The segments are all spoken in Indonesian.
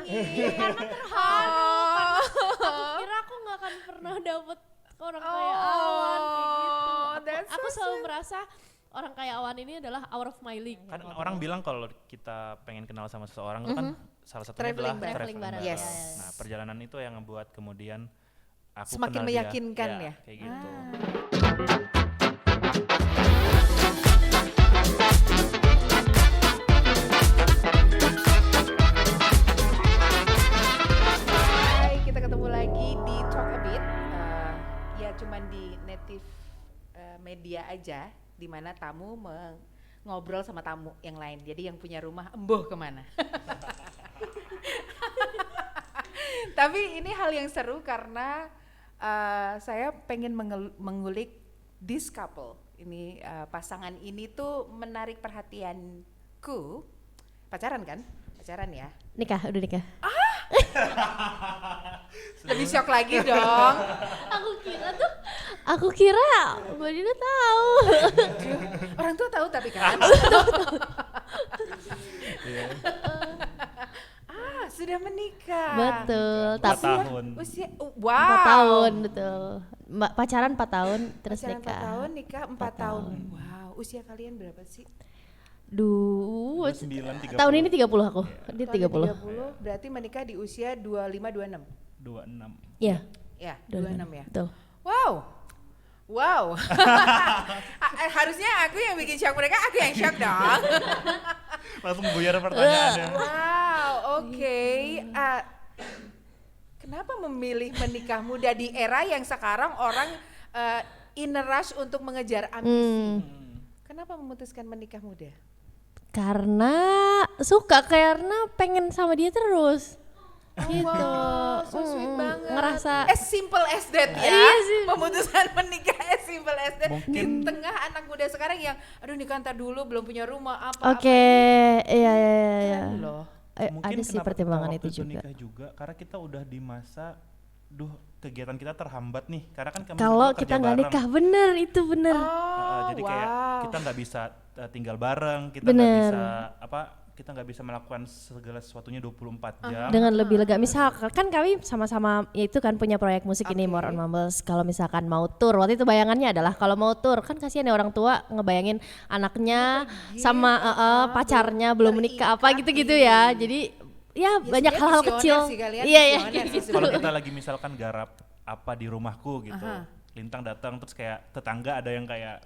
karena terharu. Aku kira aku nggak akan pernah dapet orang kayak Awan kayak gitu. Aku selalu merasa orang kayak Awan ini adalah out of my league. Kan orang bilang kalau kita pengen kenal sama seseorang itu kan salah satunya Traveling adalah traveling bareng. Yes. Nah, perjalanan itu yang ngebuat kemudian aku Semakin kenal meyakinkan dia. ya? Kayak gitu. Hai, kita ketemu lagi di Talk a Bit. Ya cuman di native media aja, di mana tamu ngobrol sama tamu yang lain. Jadi yang punya rumah embuh kemana. Tapi ini hal yang seru karena saya pengen mengulik this couple. Ini pasangan ini tuh menarik perhatianku. Pacaran kan? Pacaran ya. Nikah, udah nikah. Lebih shock lagi dong. Aku kira Mbak Dina tahu. Orang tua tahu tapi kan. Sudah menikah. Betul. 4 Tapi tahun. Usia 4 tahun betul. Pacaran 4 tahun terus Pacaran nikah. 4 tahun, nikah 4 4 tahun. tahun. Wow, usia kalian berapa sih? 29, 30. Tahun ini 30 aku. Dia Tahun 30. berarti menikah di usia 25 26. 26. Iya. Ya, 26 ya. Betul. Wow. Harusnya aku yang bikin shock mereka, aku yang shock dong. Langsung buyar pertanyaannya. Wow, oke. Kenapa memilih menikah muda di era yang sekarang orang in a rush untuk mengejar ambisi? Kenapa memutuskan menikah muda? Karena suka, karena pengen sama dia terus. Gitu. Wow, so sweet banget. Ngerasa As simple as that ya. Iya sih. Memutuskan menikah as simple as that. Mungkin- Di tengah anak muda sekarang yang aduh nikah ntar dulu belum punya rumah apa. Oke, iya. Keren loh. Mungkin Ada sih kenapa pertimbangan kita itu waktu juga. nikah juga karena kita udah di masa kegiatan kita terhambat nih karena kan kami Kalau berdua kita kerja nggak bareng. nikah, bener itu bener. Jadi kayak kita nggak bisa tinggal bareng, kita nggak Bener. bisa kita nggak bisa melakukan segala sesuatunya 24 jam. Dengan lebih lega, misal kan kami sama-sama ya itu kan punya proyek musik ini More on Mumbles. Kalau misalkan mau tour, waktu itu bayangannya adalah kalau mau tour kan kasihan ya orang tua ngebayangin anaknya sama pacarnya belum menikah apa gitu-gitu ya. Jadi ya banyak sebenarnya hal-hal visioner kecil. sih kalian, Iya visioner kayak sih gitu. Kalau kita lagi misalkan garap apa di rumahku gitu, Lintang datang terus kayak tetangga ada yang kayak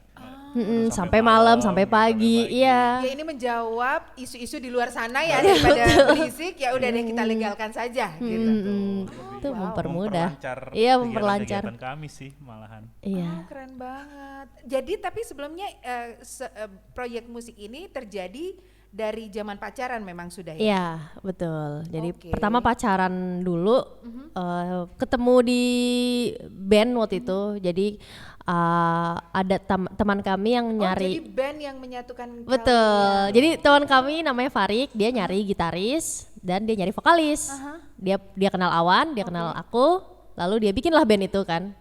Sampai malam, sampai gitu, pagi, iya. Ya ini menjawab isu-isu di luar sana ya daripada berisik ya udah deh kita legalkan saja gitu. Itu mempermudah. memperlancar Iya, memperlancar. kegiatan kami sih malahan. Iya. Keren banget. Jadi tapi sebelumnya proyek musik ini terjadi dari zaman pacaran memang sudah ya? Iya, betul. Jadi Oke. pertama pacaran dulu, ketemu di band waktu itu. Jadi ada teman kami yang Oh, nyari. jadi band yang menyatukan Betul. Jadi teman kami namanya Farik, dia nyari gitaris dan dia nyari vokalis. Dia kenal Awan, dia kenal aku, lalu dia bikinlah band itu kan.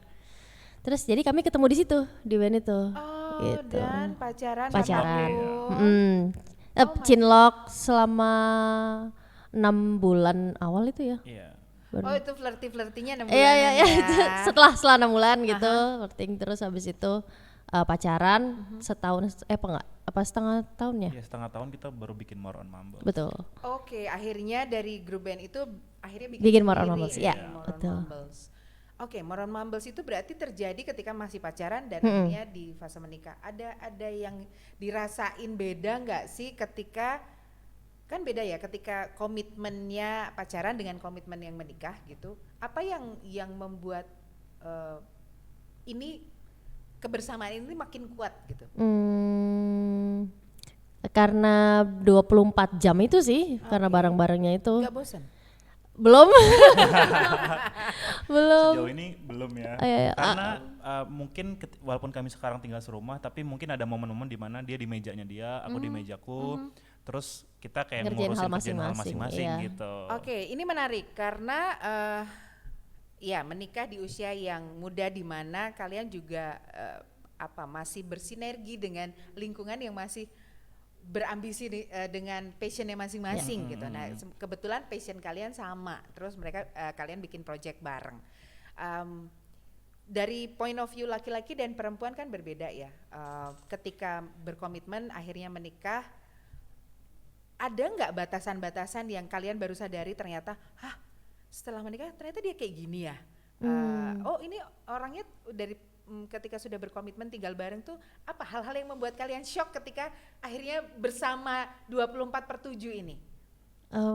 Terus jadi kami ketemu di situ, di band itu. Oh, Gitu. dan pacaran. Pacaran. tahun. Cinlok selama 6 bulan awal itu ya. Iya. Oh itu flirty-flirtinya 6 bulan Iya. ya. Setelah 6 bulan gitu, flirting terus habis itu pacaran setahun apa setengah tahun ya? Ya setengah tahun kita baru bikin More on Mumble. Betul. Oke, akhirnya dari grup band itu akhirnya Bikin More on sendiri Mumbles, ya, iya, More on betul. Mumbles. Oke, More on Mumbles itu berarti terjadi ketika masih pacaran dan akhirnya di fase menikah. Ada yang dirasain beda nggak sih ketika kan beda ya ketika komitmennya pacaran dengan komitmen yang menikah gitu. Apa yang membuat ini kebersamaan ini makin kuat gitu? Karena 24 jam itu sih, karena bareng-barengnya itu. Nggak bosan? Belum. Belum. Sejauh ini belum ya. Karena mungkin walaupun kami sekarang tinggal serumah, tapi mungkin ada momen-momen di mana dia di mejanya dia, aku di mejaku, terus kita kayak Ngerjain ngurusin hal kerjaan hal masing-masing, masing-masing iya. gitu. Oke, ini menarik karena ya menikah di usia yang muda di mana kalian juga masih bersinergi dengan lingkungan yang masih berambisi dengan passionnya masing-masing gitu. Nah kebetulan passion kalian sama, terus mereka kalian bikin project bareng. Dari point of view laki-laki dan perempuan kan berbeda ya. Ketika berkomitmen akhirnya menikah, ada nggak batasan-batasan yang kalian baru sadari ternyata, setelah menikah ternyata dia kayak gini ya. Oh ini orangnya dari ketika sudah berkomitmen tinggal bareng tuh apa hal-hal yang membuat kalian shock ketika akhirnya bersama 24/7 ini?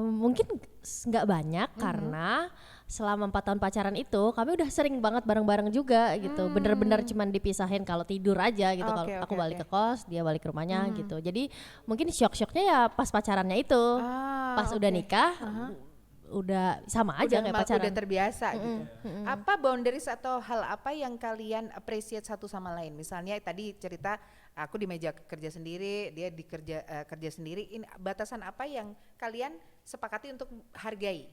Mungkin nggak banyak karena selama 4 tahun pacaran itu kami udah sering banget bareng-bareng juga gitu. Bener-bener cuman dipisahin kalau tidur aja gitu. Kalau aku balik ke kos, dia balik ke rumahnya gitu. Jadi mungkin shock-shocknya ya pas pacarannya itu. Pas udah nikah udah sama aja kayak pacaran. Udah terbiasa gitu. Apa boundaries atau hal apa yang kalian appreciate satu sama lain? Misalnya tadi cerita aku di meja kerja sendiri, dia di kerja sendiri. Ini batasan apa yang kalian sepakati untuk hargai?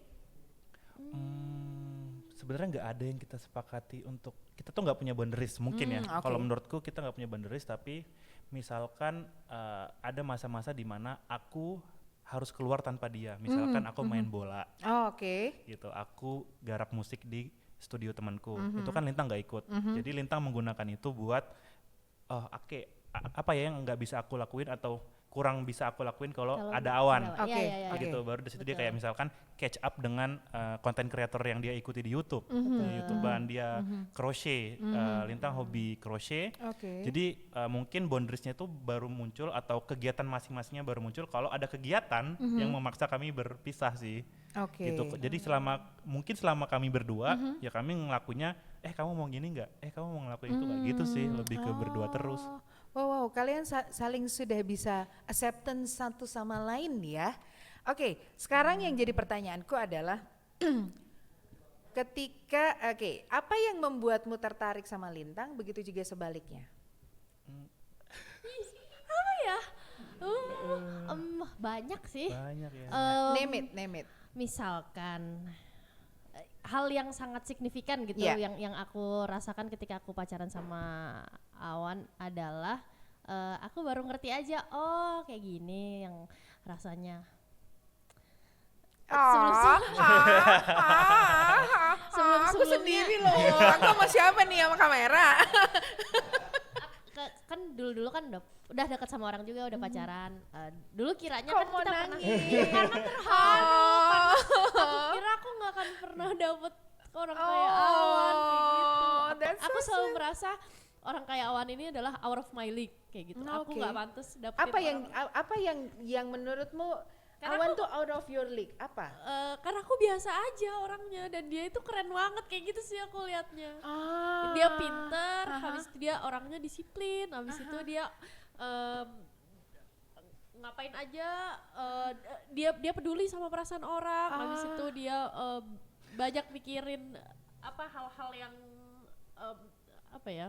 Sebenarnya nggak ada yang kita sepakati untuk, kita tuh nggak punya boundaries mungkin ya. Kalau menurutku kita nggak punya boundaries, tapi misalkan ada masa-masa di mana aku harus keluar tanpa dia. Misalkan aku main bola, gitu. Aku garap musik di studio temanku. Itu kan Lintang nggak ikut. Jadi Lintang menggunakan itu buat, apa ya yang nggak bisa aku lakuin atau kurang bisa aku lakuin kalau ada Awan. Gitu. Baru di situ dia kayak misalkan catch up dengan content creator yang dia ikuti di YouTube. Di YouTubean dia crochet, Lintang hobi crochet. Jadi mungkin boundariesnya itu baru muncul atau kegiatan masing-masingnya baru muncul kalau ada kegiatan yang memaksa kami berpisah sih. Gitu. Jadi selama kami berdua ya kami ngelakunya kamu mau gini nggak? Kamu mau ngelakuin itu nggak? Gitu sih, lebih ke berdua terus. Wow, kalian saling sudah bisa acceptance satu sama lain ya. Sekarang yang jadi pertanyaanku adalah ketika apa yang membuatmu tertarik sama Lintang, begitu juga sebaliknya? Apa ya? Banyak sih. Banyak ya. Name it. Misalkan hal yang sangat signifikan gitu yang aku rasakan ketika aku pacaran sama Awan adalah aku baru ngerti aja kayak gini yang rasanya. Aku sendiri loh. Aku sama siapa nih, sama kamera? Kan dulu kan udah dekat sama orang juga, udah pacaran. Dulu kiranya Kok kan mau kita nangis? karena terharu. Aku kira aku nggak akan pernah dapet orang kayak Awan kayak gitu. Aku selalu merasa orang kayak Awan ini adalah out of my league kayak gitu. Aku nggak pantas dapetin Apa yang menurutmu Karena Awan tuh out of your league? Apa? karena aku biasa aja orangnya dan dia itu keren banget kayak gitu sih aku liatnya. Dia pinter, habis itu dia orangnya disiplin, habis itu dia ngapain aja dia peduli sama perasaan orang, habis itu dia banyak mikirin hal-hal yang apa ya?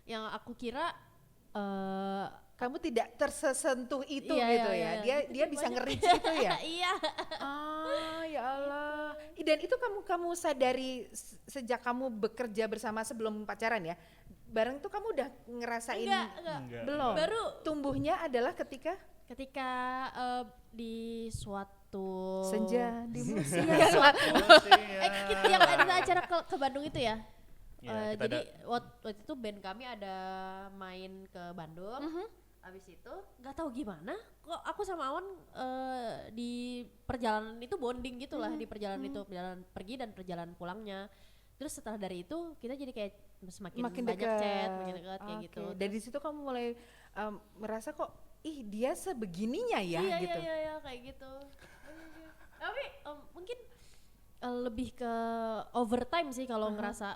Yang aku kira kamu tidak tersentuh itu iya, gitu iya, ya. Dia bisa nge-reach itu ya. Iya. Ya Allah. Dan itu kamu sadari sejak kamu bekerja bersama sebelum pacaran ya. Bareng tuh kamu udah ngerasain Enggak. belum? Baru Tumbuhnya adalah ketika di suatu senja di musim. yang ada acara ke Bandung itu ya. Ya, Jadi waktu itu band kami ada main ke Bandung. Abis itu nggak tahu gimana kok aku sama Awan di perjalanan itu bonding gitulah, di perjalanan itu, perjalanan pergi dan perjalanan pulangnya. Terus setelah dari itu kita jadi kayak semakin banyak chat, makin dekat kayak gitu. Dari situ kamu mulai merasa kok dia sebegininya ya gitu. Iya kayak gitu. Tapi mungkin lebih ke overtime sih kalau ngerasa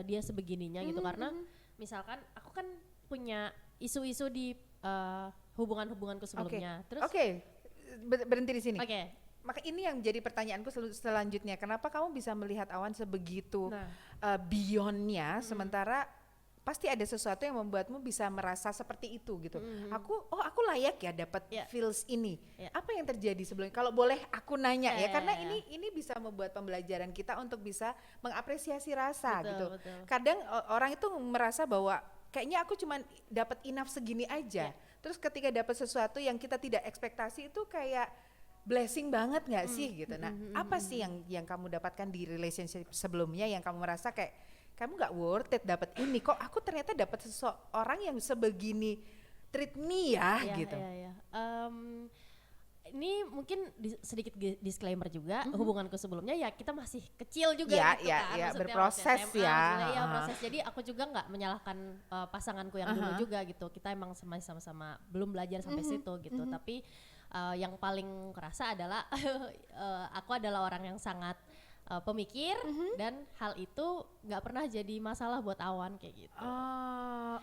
dia sebegininya gitu, karena misalkan aku kan punya isu-isu di hubungan-hubunganku sebelumnya. Terus berhenti di sini. Maka ini yang jadi pertanyaanku selanjutnya, kenapa kamu bisa melihat Awan sebegitu beyondnya, sementara pasti ada sesuatu yang membuatmu bisa merasa seperti itu gitu. Aku layak ya dapat feels ini. Apa yang terjadi sebelumnya? Kalau boleh aku nanya karena ini bisa membuat pembelajaran kita untuk bisa mengapresiasi rasa gitu. Kadang orang itu merasa bahwa kayaknya aku cuma dapat enough segini aja. terus ketika dapat sesuatu yang kita tidak ekspektasi itu kayak blessing banget nggak sih gitu. Nah, apa sih yang kamu dapatkan di relationship sebelumnya yang kamu merasa kayak kamu nggak worth it dapat ini, kok aku ternyata dapat seseorang yang sebegini treat me ya gitu. Iya. Ini mungkin sedikit disclaimer juga, hubunganku sebelumnya ya kita masih kecil juga gitu kan. Iya, Maksudnya berproses waktu SMA, ya. Iya, proses. Jadi aku juga nggak menyalahkan pasanganku yang dulu juga gitu. Kita emang sama-sama belum belajar sampai situ gitu. Tapi yang paling kerasa adalah aku adalah orang yang sangat pemikir dan hal itu nggak pernah jadi masalah buat Awan kayak gitu.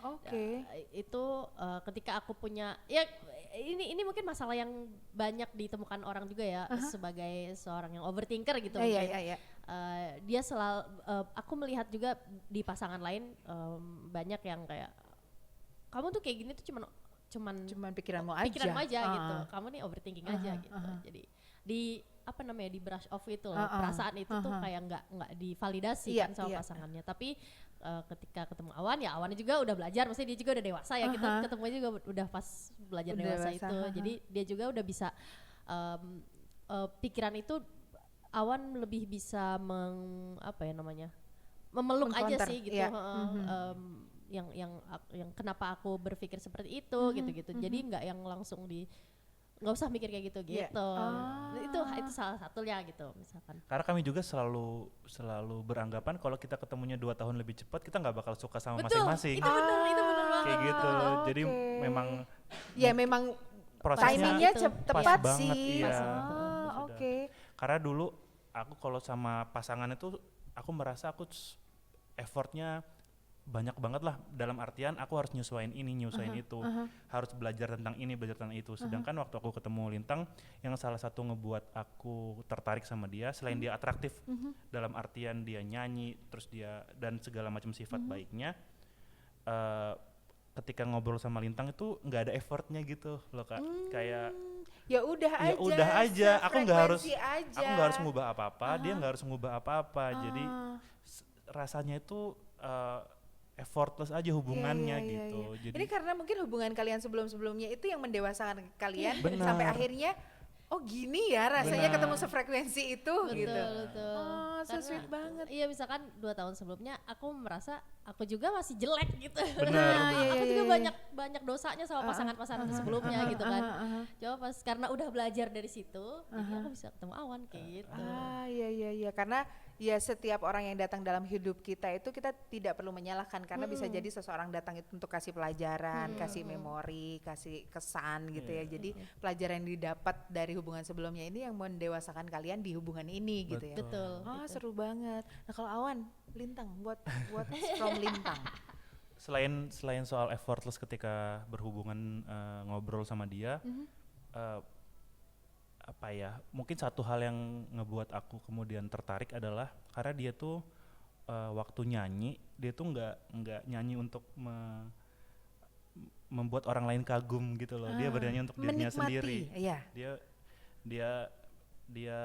Oke. Itu ketika aku punya ya ini mungkin masalah yang banyak ditemukan orang juga ya sebagai seorang yang overthinker gitu. Iya. Dia selalu aku melihat juga di pasangan lain banyak yang kayak kamu tuh kayak gini tuh cuman pikiranmu aja. gitu. Kamu nih overthinking aja gitu. Jadi di di brush off itu loh, perasaan itu tuh kayak nggak divalidasi kan sama pasangannya. Tapi ketika ketemu Awan ya Awan juga udah belajar, maksudnya dia juga udah dewasa ya, kita ketemu juga udah pas belajar dewasa itu. Jadi dia juga udah bisa pikiran itu Awan lebih bisa memeluk aja sih gitu. Yang kenapa aku berpikir seperti itu gitu. Jadi nggak yang langsung nggak usah mikir kayak gitu. Itu salah satunya gitu misalkan. Karena kami juga selalu beranggapan kalau kita ketemunya 2 tahun lebih cepat kita nggak bakal suka sama masing-masing. Itu benar banget. Kayak gitu. Jadi memang prosesnya timingnya tepat banget, sih. iya. Oke. Karena dulu aku kalau sama pasangan itu aku merasa effortnya banyak banget lah, dalam artian aku harus nyesuaiin ini, itu, harus belajar tentang ini, belajar tentang itu. Sedangkan waktu aku ketemu Lintang, yang salah satu ngebuat aku tertarik sama dia, selain dia atraktif, dalam artian dia nyanyi, terus dia dan segala macam sifat baiknya, ketika ngobrol sama Lintang itu nggak ada effortnya gitu loh Kak, kayak ya udah aja, aku nggak harus ngubah apa-apa, dia nggak harus ngubah apa-apa, jadi rasanya itu effortless aja hubungannya gitu. Jadi ini karena mungkin hubungan kalian sebelumnya itu yang mendewasakan kalian sampai akhirnya gini ya rasanya ketemu sefrekuensi itu gitu. Betul. So sweet banget. Iya, misalkan 2 tahun sebelumnya aku merasa aku juga masih jelek gitu. Benar. Aku juga banyak dosanya sama pasangan-pasangan sebelumnya gitu kan. Coba pas karena udah belajar dari situ, jadi aku bisa ketemu Awan kayak gitu. Iya karena ya setiap orang yang datang dalam hidup kita itu kita tidak perlu menyalahkan karena bisa jadi seseorang datang itu untuk kasih pelajaran, kasih memori, kasih kesan gitu ya. Jadi pelajaran yang didapat dari hubungan sebelumnya ini yang mendewasakan kalian di hubungan ini gitu ya. Betul. Seru banget. Nah kalau Awan, Lintang buat from Lintang. Selain soal effortless ketika berhubungan ngobrol sama dia, mungkin satu hal yang ngebuat aku kemudian tertarik adalah karena dia tuh waktu nyanyi dia tuh nggak nyanyi untuk membuat orang lain kagum gitu loh. Dia bernyanyi untuk dirinya sendiri. Iya. Dia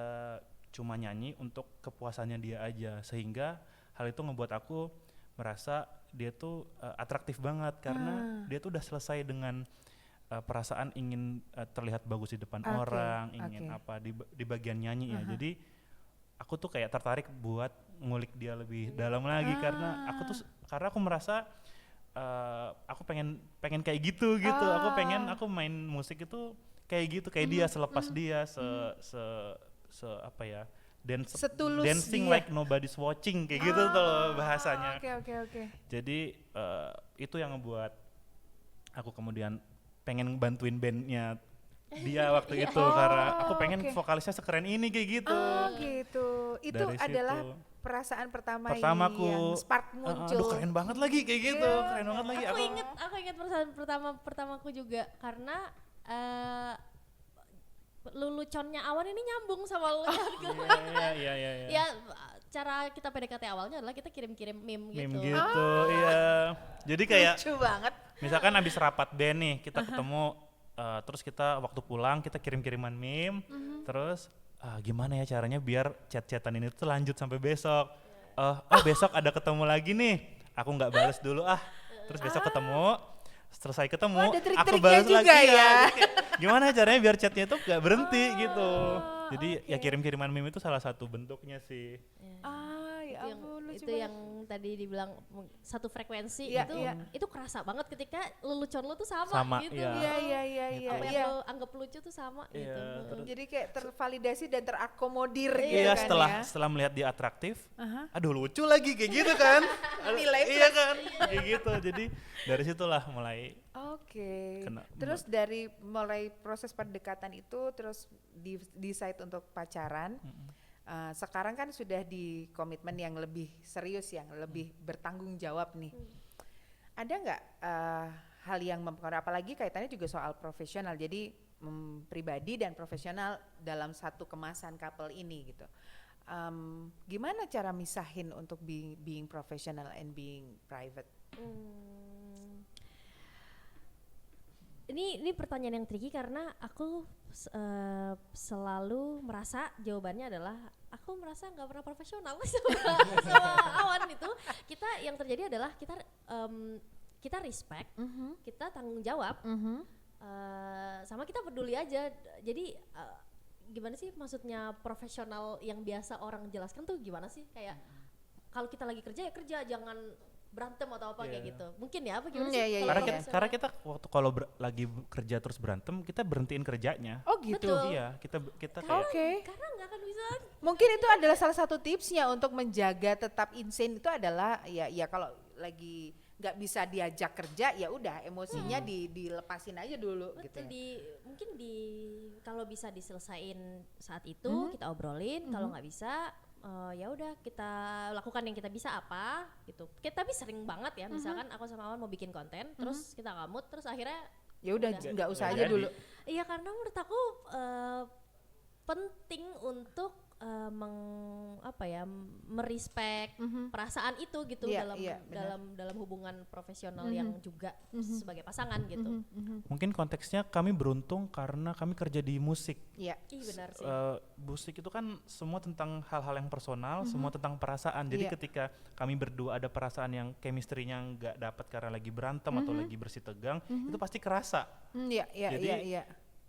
cuma nyanyi untuk kepuasannya dia aja, sehingga hal itu ngebuat aku merasa dia tuh atraktif banget karena dia tuh udah selesai dengan perasaan ingin terlihat bagus di depan orang, ingin di bagian nyanyi ya. Jadi aku tuh kayak tertarik buat ngulik dia lebih dalam lagi karena aku merasa aku pengen kayak gitu. Aku main musik itu kayak gitu, kayak dia selepas dia dancing dia. like nobody's watching kayak gitu tuh bahasanya. Oke. Jadi itu yang ngebuat aku kemudian pengen bantuin bandnya dia waktu itu karena aku pengen vokalisnya sekeren ini kayak gitu. Gitu. Itu dari adalah situ. perasaan Pertamaku yang spark muncul. Keren banget lagi kayak gitu. Keren banget lagi. Aku inget perasaan pertamaku juga karena leluconnya Awan ini nyambung sama leluconku. Iya. Ya cara kita PDKT awalnya adalah kita kirim-kirim meme gitu. Meme gitu, iya. Jadi kayak lucu banget. Misalkan abis rapat band nih, kita ketemu, terus kita waktu pulang kita kirim-kiriman meme, terus gimana ya caranya biar chat-chatan ini tuh lanjut sampai besok. Besok ada ketemu lagi nih, aku nggak balas dulu terus besok ketemu, selesai ketemu Oh, ada aku trik-triknya balas juga lagi ya. Jadi kayak, gimana caranya biar chatnya itu gak berhenti gitu. Jadi oke. ya kirim-kiriman meme itu salah satu bentuknya sih. Ya itu yang ampun, lucu itu banget. yang tadi dibilang satu frekuensi Iya, itu iya. itu kerasa banget ketika lelucon lu tuh sama, Sama, gitu. iya. Iya. Apa Iya. yang lu anggap lucu tuh sama Iya, gitu. terus- Jadi kayak tervalidasi dan terakomodir gitu Iya, kan setelah melihat dia atraktif, Aha. aduh lucu lagi kayak gitu kan. Nilai iya kan, kayak gitu. Jadi dari situlah mulai Oke. Kena- Terus dari mulai proses pendekatan itu terus decide untuk pacaran. Sekarang kan sudah di komitmen yang lebih serius, yang lebih bertanggung jawab nih. Ada nggak hal yang mempengaruhi, apalagi kaitannya juga soal profesional, jadi pribadi dan profesional dalam satu kemasan couple ini gitu. Gimana cara misahin untuk being professional and being private? Ini pertanyaan yang tricky karena aku selalu merasa jawabannya adalah aku merasa nggak pernah profesional sama Awan itu. Kita yang terjadi adalah kita respect, kita tanggung jawab, sama kita peduli aja. Jadi gimana sih maksudnya profesional yang biasa orang jelaskan tuh gimana sih, kayak kalau kita lagi kerja ya kerja, jangan berantem atau apa kayak gitu. Mungkin ya apa gimana sih? Iya, Kalau iya. karena kita waktu kalau lagi kerja terus berantem, kita berhentiin kerjanya. Oh gitu. Betul. Iya, kita kayak Oke. karena nggak akan bisa. Mungkin itu adalah salah satu tipsnya untuk menjaga tetap insane itu adalah ya kalau lagi nggak bisa diajak kerja ya udah emosinya dilepasin aja dulu gitu. Betul, mungkin kalau bisa diselesain saat itu kita obrolin, kalau nggak bisa ya udah kita lakukan yang kita bisa apa gitu. Tapi sering banget ya, misalkan aku sama Awan mau bikin konten, terus kita ngamut, terus akhirnya Ya udah nggak usah aja jadi. dulu. iya, karena menurut aku penting untuk merespek perasaan itu gitu, Iya, dalam iya, benar. dalam hubungan profesional yang juga sebagai pasangan gitu. mungkin konteksnya kami beruntung karena kami kerja di musik. Iya. Ih, benar sih. Musik itu kan semua tentang hal-hal yang personal, semua tentang perasaan. Jadi Iya. ketika kami berdua ada perasaan yang chemistry-nya nggak dapat karena lagi berantem atau lagi bersih tegang, itu pasti kerasa. Iya. Jadi,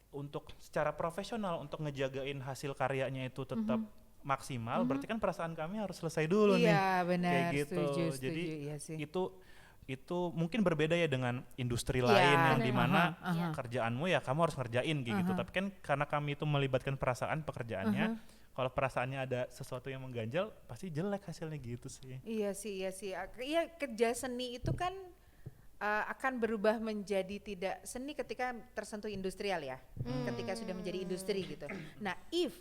untuk secara profesional untuk ngejagain hasil karyanya itu tetap maksimal, berarti kan perasaan kami harus selesai dulu nih. Iya benar. Kayak gitu. Setuju, Jadi iya sih. itu mungkin berbeda ya dengan industri Iya, lain yang benar. dimana Aha. kerjaanmu ya kamu harus ngerjain kayak gitu. Tapi kan karena kami itu melibatkan perasaan pekerjaannya, kalau perasaannya ada sesuatu yang mengganjal, pasti jelek hasilnya gitu sih. Iya sih. Iya, kerja seni itu kan akan berubah menjadi tidak seni ketika tersentuh industrial ya. Ketika sudah menjadi industri gitu. Nah, if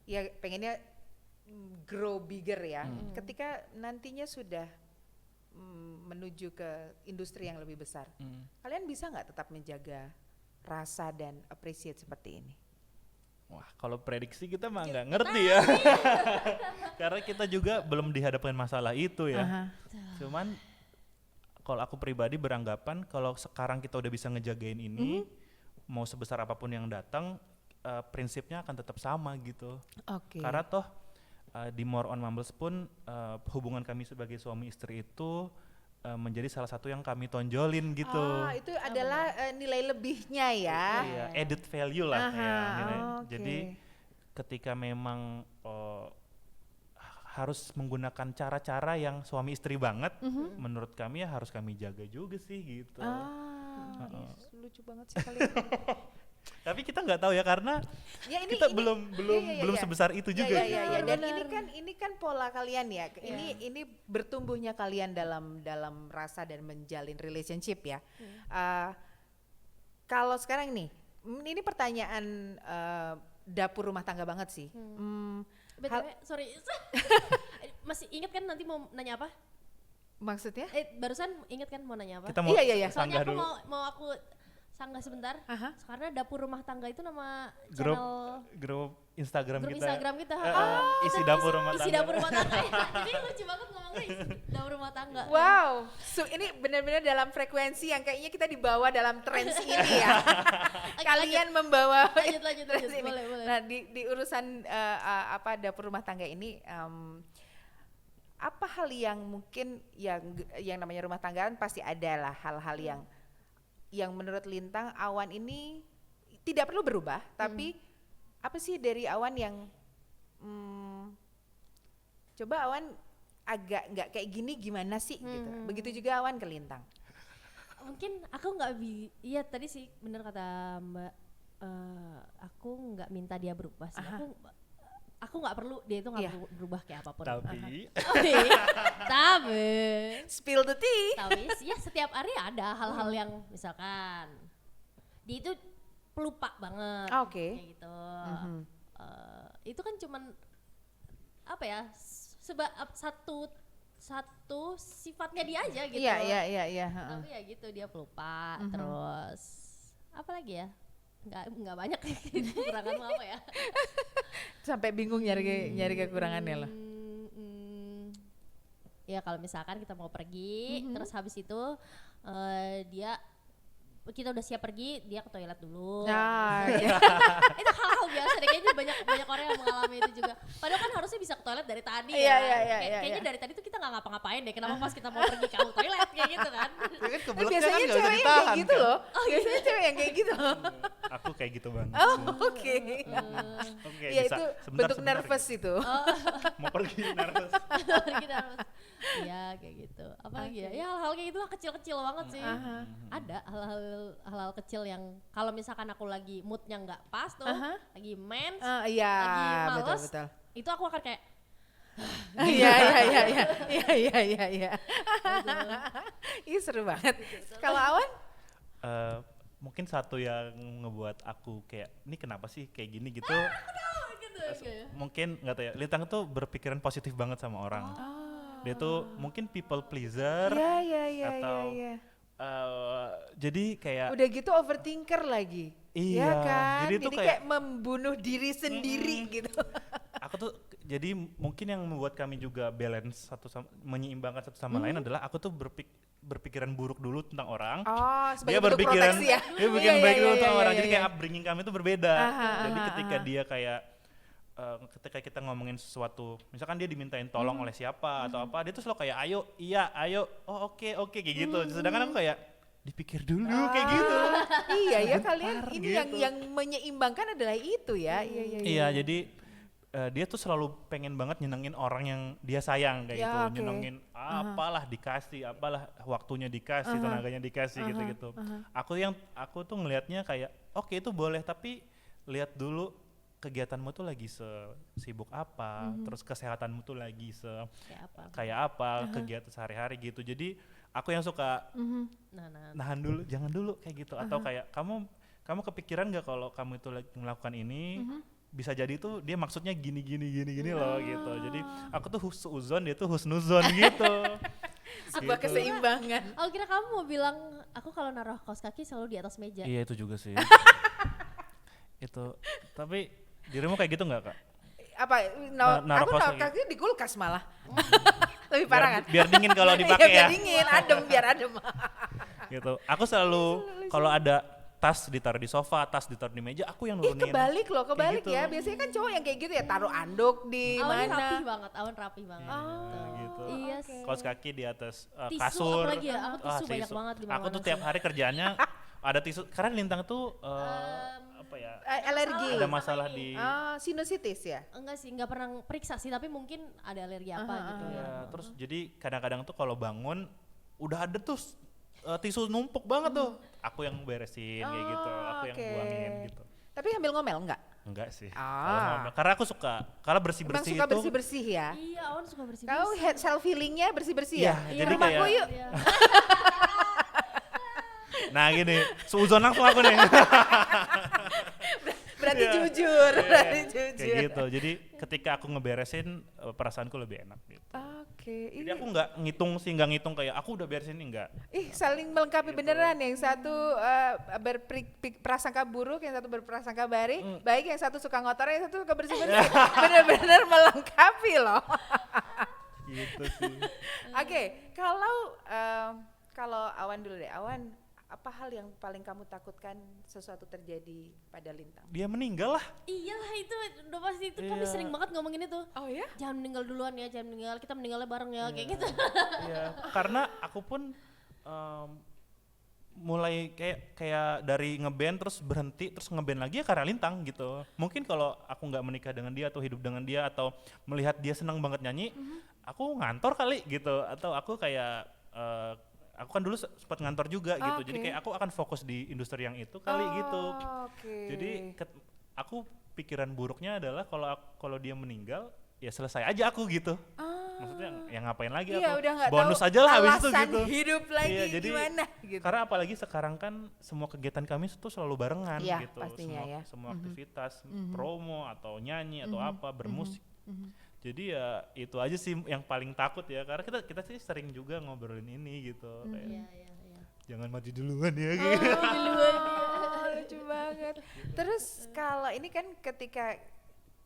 ya pengennya grow bigger ya. Ketika nantinya sudah menuju ke industri yang lebih besar. Kalian bisa nggak tetap menjaga rasa dan appreciate seperti ini? Wah, kalau prediksi kita mah nggak ngerti ya. Karena kita juga belum dihadapkan masalah itu ya. Cuman kalau aku pribadi beranggapan kalau sekarang kita udah bisa ngejagain ini, mau sebesar apapun yang datang, prinsipnya akan tetap sama gitu. Oke. Karena toh di More on Mumbles pun hubungan kami sebagai suami istri itu menjadi salah satu yang kami tonjolin gitu. Itu adalah nilai lebihnya ya. Iya, added value lah ya. Oke. Jadi ketika memang harus menggunakan cara-cara yang suami istri banget, menurut kami ya harus kami jaga juga sih gitu. Lucu banget sih kalian. Tapi kita nggak tahu ya karena Ya, kita belum sebesar itu juga. Ya. gitu. Dan ini kan pola kalian ya. Ini bertumbuhnya kalian dalam rasa dan menjalin relationship ya. Kalau sekarang nih, ini pertanyaan dapur rumah tangga banget sih. BTW, sorry. Masih inget kan nanti mau nanya apa? Maksudnya? Barusan inget kan mau nanya apa? Kita mau Iya. Soalnya sanggah aku dulu. mau aku sanggah sebentar. Aha. Karena dapur rumah tangga itu nama Grup channel grup Instagram grup kita. Instagram kita. Isi dapur rumah tangga. Isi dapur rumah tangga. Jadi lucu banget ngomongnya isi dapur rumah tangga. Wow, ini benar-benar dalam frekuensi yang kayaknya kita dibawa dalam trends ini ya. Kalian membawa Lanjut, trends ini. boleh. Nah, di urusan dapur rumah tangga ini, apa hal yang mungkin yang namanya rumah tangga kan pasti ada lah hal-hal yang yang menurut Lintang Awan ini tidak perlu berubah, tapi apa sih dari Awan yang coba Awan agak nggak kayak gini gimana sih gitu. Begitu juga Awan ke Lintang. Mungkin aku nggak iya tadi sih bener kata Mbak, aku nggak minta dia berubah sih. Aku nggak perlu dia itu nggak perlu berubah kayak apapun. Tapi Spill the tea. tapi ya setiap hari ada hal-hal yang misalkan dia itu pelupa banget kayak gitu. Itu kan cuman apa ya, satu sifatnya dia aja gitu. Iya. Tapi ya gitu dia pelupa. Terus apa lagi ya, nggak banyak kekuranganmu apa ya. Sampai bingung nyari kekurangannya loh. Ya kalau misalkan kita mau pergi terus habis itu kita udah siap pergi, dia ke toilet dulu. Itu hal-hal biasa deh, kayaknya banyak orang yang mengalami itu juga. Padahal kan harusnya bisa ke toilet dari tadi ya. Kayaknya dari tadi tuh kita nggak ngapa-ngapain deh. Kenapa pas kita mau pergi kamu toilet kayak gitu kan? Biasanya cewek yang kayak gitu loh. Biasanya cewek yang kayak gitu. Aku kayak gitu banget. Oke. Ya itu bentuk nervous itu. Mau pergi nervous. Iya kayak gitu. Apa lagi ya? Ya hal-hal kayak gitu lah, kecil-kecil banget sih. Ada hal-hal kecil yang kalau misalkan aku lagi moodnya nggak pas tuh, lagi mens, lagi males, betul. itu aku akan kayak Iya. Ih seru banget. Kalau Awan? Mungkin satu yang ngebuat aku kayak ini kenapa sih kayak gini gitu. Mungkin nggak tahu ya, Lintang tuh berpikiran positif banget sama orang. Dia tuh mungkin people pleaser atau jadi kayak udah gitu overthinker lagi. Iya ya kan? Jadi tuh kayak membunuh diri sendiri gitu. Aku tuh jadi mungkin yang membuat kami juga balance menyeimbangkan satu sama lain adalah aku tuh berpikiran buruk dulu tentang orang. Dia berpikiran ya? Dia berpikiran baik dulu tentang orang. Jadi kayak upbringing kami tuh berbeda. Jadi ketika dia kayak ketika kita ngomongin sesuatu, misalkan dia dimintain tolong oleh siapa atau apa, dia tuh selalu kayak ayo, oke kayak gitu. Sedangkan aku kayak dipikir dulu kayak gitu. Iya ya, kalian ini gitu. yang menyeimbangkan adalah itu ya. Iya, jadi dia tuh selalu pengen banget nyenengin orang yang dia sayang kayak gitu, nyenengin apalah dikasih, apalah waktunya dikasih, tenaganya dikasih gitu. Aku tuh ngelihatnya kayak oke itu boleh, tapi lihat dulu kegiatanmu tuh lagi sibuk apa, terus kesehatanmu tuh lagi kayak apa, kegiatan sehari-hari gitu. Jadi aku yang suka nahan dulu, jangan dulu kayak gitu. Atau kayak kamu kepikiran gak kalau kamu itu lagi melakukan ini, bisa jadi tuh dia maksudnya gini loh gitu. Jadi aku tuh husnuzon, dia tuh husnuzon gitu. Sebuah keseimbangan. Oh kira kamu mau bilang aku kalau naruh kaos kaki selalu di atas meja. Iya itu juga sih. Itu tapi dirimu kayak gitu nggak Kak? Apa? Aku naruh kaki di kulkas malah. Lebih parah kan? Biar dingin kalau dipakai ya. Biar dingin, biar adem. Gitu. Aku selalu kalau ada tas ditaruh di sofa, tas ditaruh di meja, aku yang nurunin. Kebalik gitu. ya. Biasanya kan cowok yang kayak gitu ya, taruh anduk di mana. Awan rapi banget. Gitu. Iya sih. Kaos kaki di atas tisu, kasur. Apalagi ya, aku tisu banyak banget di mana-mana. Aku tuh tiap hari kerjaannya ada tisu, karena Lintang tuh apa ya? Alergi. Ada masalah di sinusitis ya? Enggak sih, enggak pernah periksa sih, tapi mungkin ada alergi apa gitu ya. Terus jadi kadang-kadang tuh kalau bangun udah ada tuh tisu numpuk banget tuh. Aku yang beresin kayak gitu, aku yang buangin gitu. Tapi ambil ngomel enggak? Enggak sih. Karena aku suka, kalau bersih-bersih itu. Emang suka bersih-bersih ya? Iya, Awan suka bersih-bersih. Kau self healingnya bersih-bersih ya? Jadi rumahku kayak, yuk. Nah gini, seuzon langsung aku nih. Berarti jujur, Kayak gitu. Jadi ketika aku ngeberesin, perasaanku lebih enak gitu. Oke. Jadi aku nggak ngitung kayak aku udah beresin ini, enggak. Saling melengkapi beneran. Yang satu berprasangka buruk, yang satu berprasangka baik, yang satu suka ngotor, yang satu suka bersih-bersih. Bener-bener melengkapi loh. Gitu sih. Oke, kalau Awan dulu deh. Awan, apa hal yang paling kamu takutkan sesuatu terjadi pada Lintang? Dia meninggal lah. Iyalah itu udah pasti itu kami sering banget ngomongin itu. Oh ya? Jangan meninggal duluan ya, jangan meninggal, kita meninggalnya bareng ya, kayak gitu. Iya, karena aku pun mulai kayak dari ngeband terus berhenti terus ngeband lagi ya karena Lintang gitu. Mungkin kalau aku nggak menikah dengan dia atau hidup dengan dia atau melihat dia senang banget nyanyi, aku ngantor kali gitu atau aku kayak aku kan dulu sempat ngantor juga gitu. Jadi kayak aku akan fokus di industri yang itu kali gitu. Jadi aku pikiran buruknya adalah kalau dia meninggal ya selesai aja aku gitu. Maksudnya ya ngapain lagi aku, udah bonus aja lah habis itu gitu. Hidup lagi Iya, jadi, gimana gitu. Karena apalagi sekarang kan semua kegiatan kami itu selalu barengan Iya, gitu. pastinya ya. Semua aktivitas promo atau nyanyi atau apa bermusik. Jadi ya itu aja sih yang paling takut ya karena kita sih sering juga ngobrolin ini gitu. Kayak, jangan mati duluan ya gitu. Lucu banget. Terus kalau ini kan ketika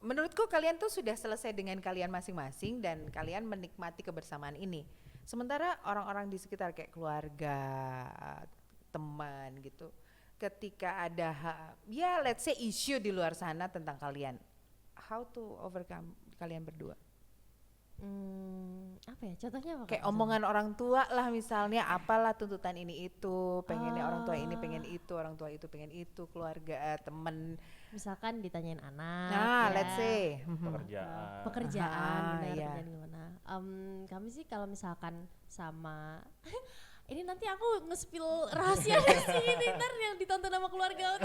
menurutku kalian tuh sudah selesai dengan kalian masing-masing dan kalian menikmati kebersamaan ini. Sementara orang-orang di sekitar kayak keluarga, teman gitu, ketika ada ya let's say issue di luar sana tentang kalian, how to overcome kalian berdua? Apa ya contohnya apa? Kayak omongan orang tua lah misalnya, apalah tuntutan ini itu, pengennya orang tua ini pengen itu, orang tua itu pengen itu, keluarga, temen. Misalkan ditanyain anak. Nah, ya. let's say Pekerjaan, benar iya. kerjaan gimana? Kami sih kalau misalkan sama ini nanti aku nge-spill rahasia sih ini ntar yang ditonton sama keluarga.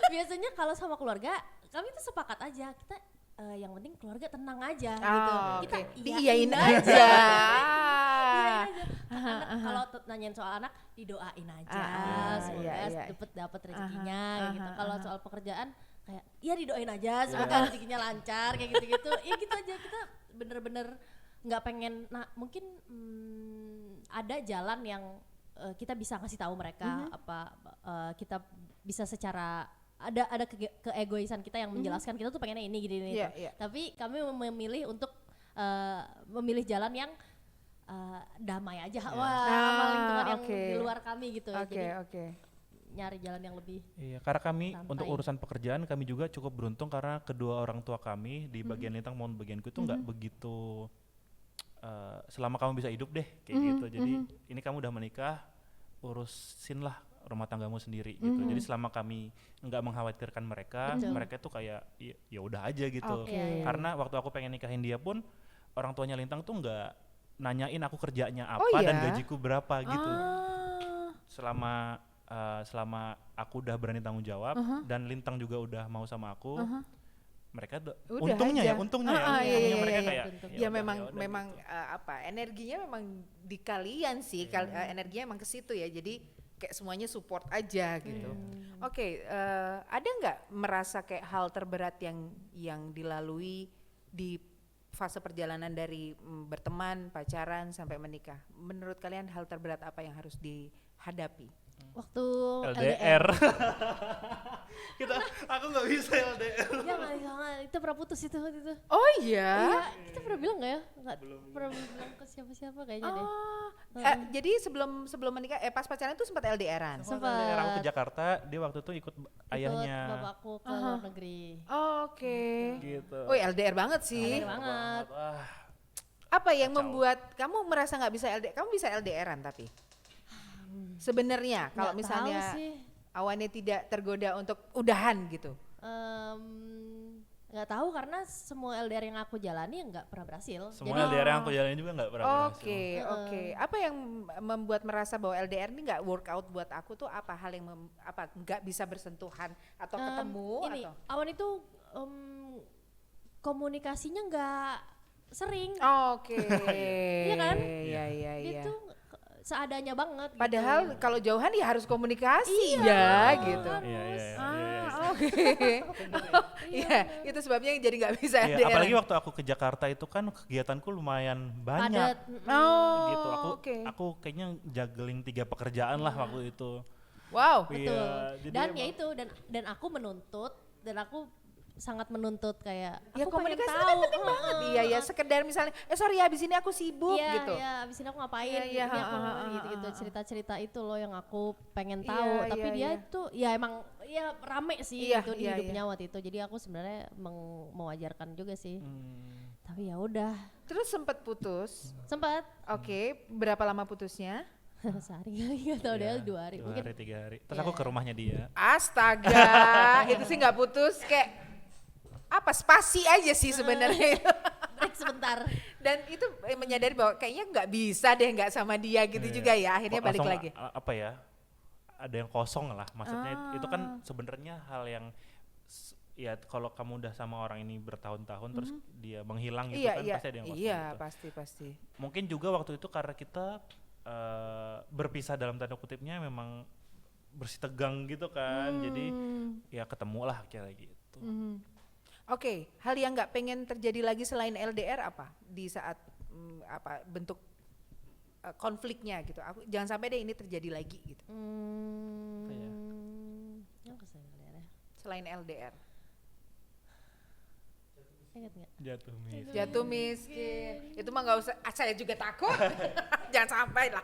Biasanya kalau sama keluarga kami tuh sepakat aja kita yang penting keluarga tenang aja gitu. Kita diiyain aja. Kalau nanyain soal anak didoain aja semoga dapat rezekinya gitu. Kalau soal pekerjaan kayak ya didoain aja semoga rezekinya lancar kayak gitu-gitu. Ya gitu aja kita bener-bener nggak pengen mungkin ada jalan yang kita bisa ngasih tahu mereka kita bisa secara ada keegoisan kita yang menjelaskan kita tuh pengennya ini gini tapi kami memilih untuk memilih jalan yang damai aja sama lingkungan yang di luar kami gitu jadi nyari jalan yang lebih karena kami santai. untuk urusan pekerjaan kami juga cukup beruntung karena kedua orang tua kami di bagian Lintang maupun bagianku itu nggak begitu selama kamu bisa hidup deh kayak gitu jadi ini kamu udah menikah urusin lah rumah tanggamu sendiri gitu. Jadi selama kami nggak mengkhawatirkan mereka, mereka tuh kayak ya udah aja gitu. Karena waktu aku pengen nikahin dia pun orang tuanya Lintang tuh nggak nanyain aku kerjanya apa dan gajiku berapa gitu. Selama aku udah berani tanggung jawab dan Lintang juga udah mau sama aku. Mereka untungnya ya mereka kayak ya memang energinya memang di kalian sih energinya emang ke situ ya jadi kayak semuanya support aja gitu. Ada nggak merasa kayak hal terberat yang dilalui di fase perjalanan dari berteman, pacaran sampai menikah? Menurut kalian hal terberat apa yang harus dihadapi? Waktu LDR. Aku nggak bisa LDR. Jangan, itu pernah putus itu. Oh iya? Iya, kita pernah bilang nggak ya? Nggak pernah bilang ke siapa-siapa kayaknya deh. Jadi sebelum menikah, pas pacaran itu sempat LDR-an? Sempat LDR aku ke Jakarta, dia waktu itu ikut ayahnya. Ikut bapakku ke luar negeri. Gitu. Oh LDR banget sih. LDR banget. Apa yang membuat kamu merasa nggak bisa LDR? Kamu bisa LDR-an tapi? Sebenarnya kalau misalnya awannya tidak tergoda untuk udahan gitu. Nggak tahu karena semua LDR yang aku jalani nggak pernah berhasil. Semua LDR yang aku jalani juga nggak pernah berhasil. Oke. Apa yang membuat merasa bahwa LDR ini nggak work out buat aku tuh apa hal yang nggak bisa bersentuhan atau ketemu? Awan itu komunikasinya nggak sering. Iya kan? Iya. Itu seadanya banget. Padahal kalau jauhan ya harus komunikasi gitu. Iya, itu sebabnya jadi nggak bisa. Iya, apalagi waktu aku ke Jakarta itu kan kegiatanku lumayan banyak. Gitu. Aku kayaknya juggling 3 pekerjaan lah waktu itu. Wow. Betul. Dan ya itu dan aku menuntut dan aku sangat menuntut kayak ya aku komunikasi pengen tahu. Kan penting banget ya sekedar misalnya sorry ya abis ini aku sibuk gitu abis ini aku ngapain ini aku gitu cerita-cerita itu loh yang aku pengen tahu tapi dia itu ya emang ya rame sih itu di hidupnya waktu itu jadi aku sebenarnya mewajarkan juga sih tapi ya udah terus sempat putus sempat berapa lama putusnya Sehari kali nggak tahu deh, 2 hari 2 mungkin. hari 3 hari. Terus Iya. aku ke rumahnya dia. Astaga, itu sih nggak putus kayak apa spasi aja sih sebenarnya. Break sebentar. Dan itu menyadari bahwa kayaknya nggak bisa deh nggak sama dia gitu Iya. juga ya. Akhirnya Kok balik langsung lagi. Apa ya? Ada yang kosong lah. Maksudnya itu kan sebenarnya hal yang ya kalau kamu udah sama orang ini bertahun-tahun terus dia menghilang gitu Iya, kan iya, pasti ada yang kosong iya, gitu. pasti. Mungkin juga waktu itu karena kita berpisah dalam tanda kutipnya memang bersih tegang gitu kan. Jadi ya ketemu lah kayak gitu. Oke, hal yang nggak pengen terjadi lagi selain LDR apa di saat apa bentuk konfliknya gitu. Aku jangan sampai deh ini terjadi lagi gitu. Iya. Apa sih LDR ya? Selain LDR. Ingat nggak? Jatuh miskin. Jatuh miskin. Itu mah nggak usah. Saya juga takut. Jangan sampai lah.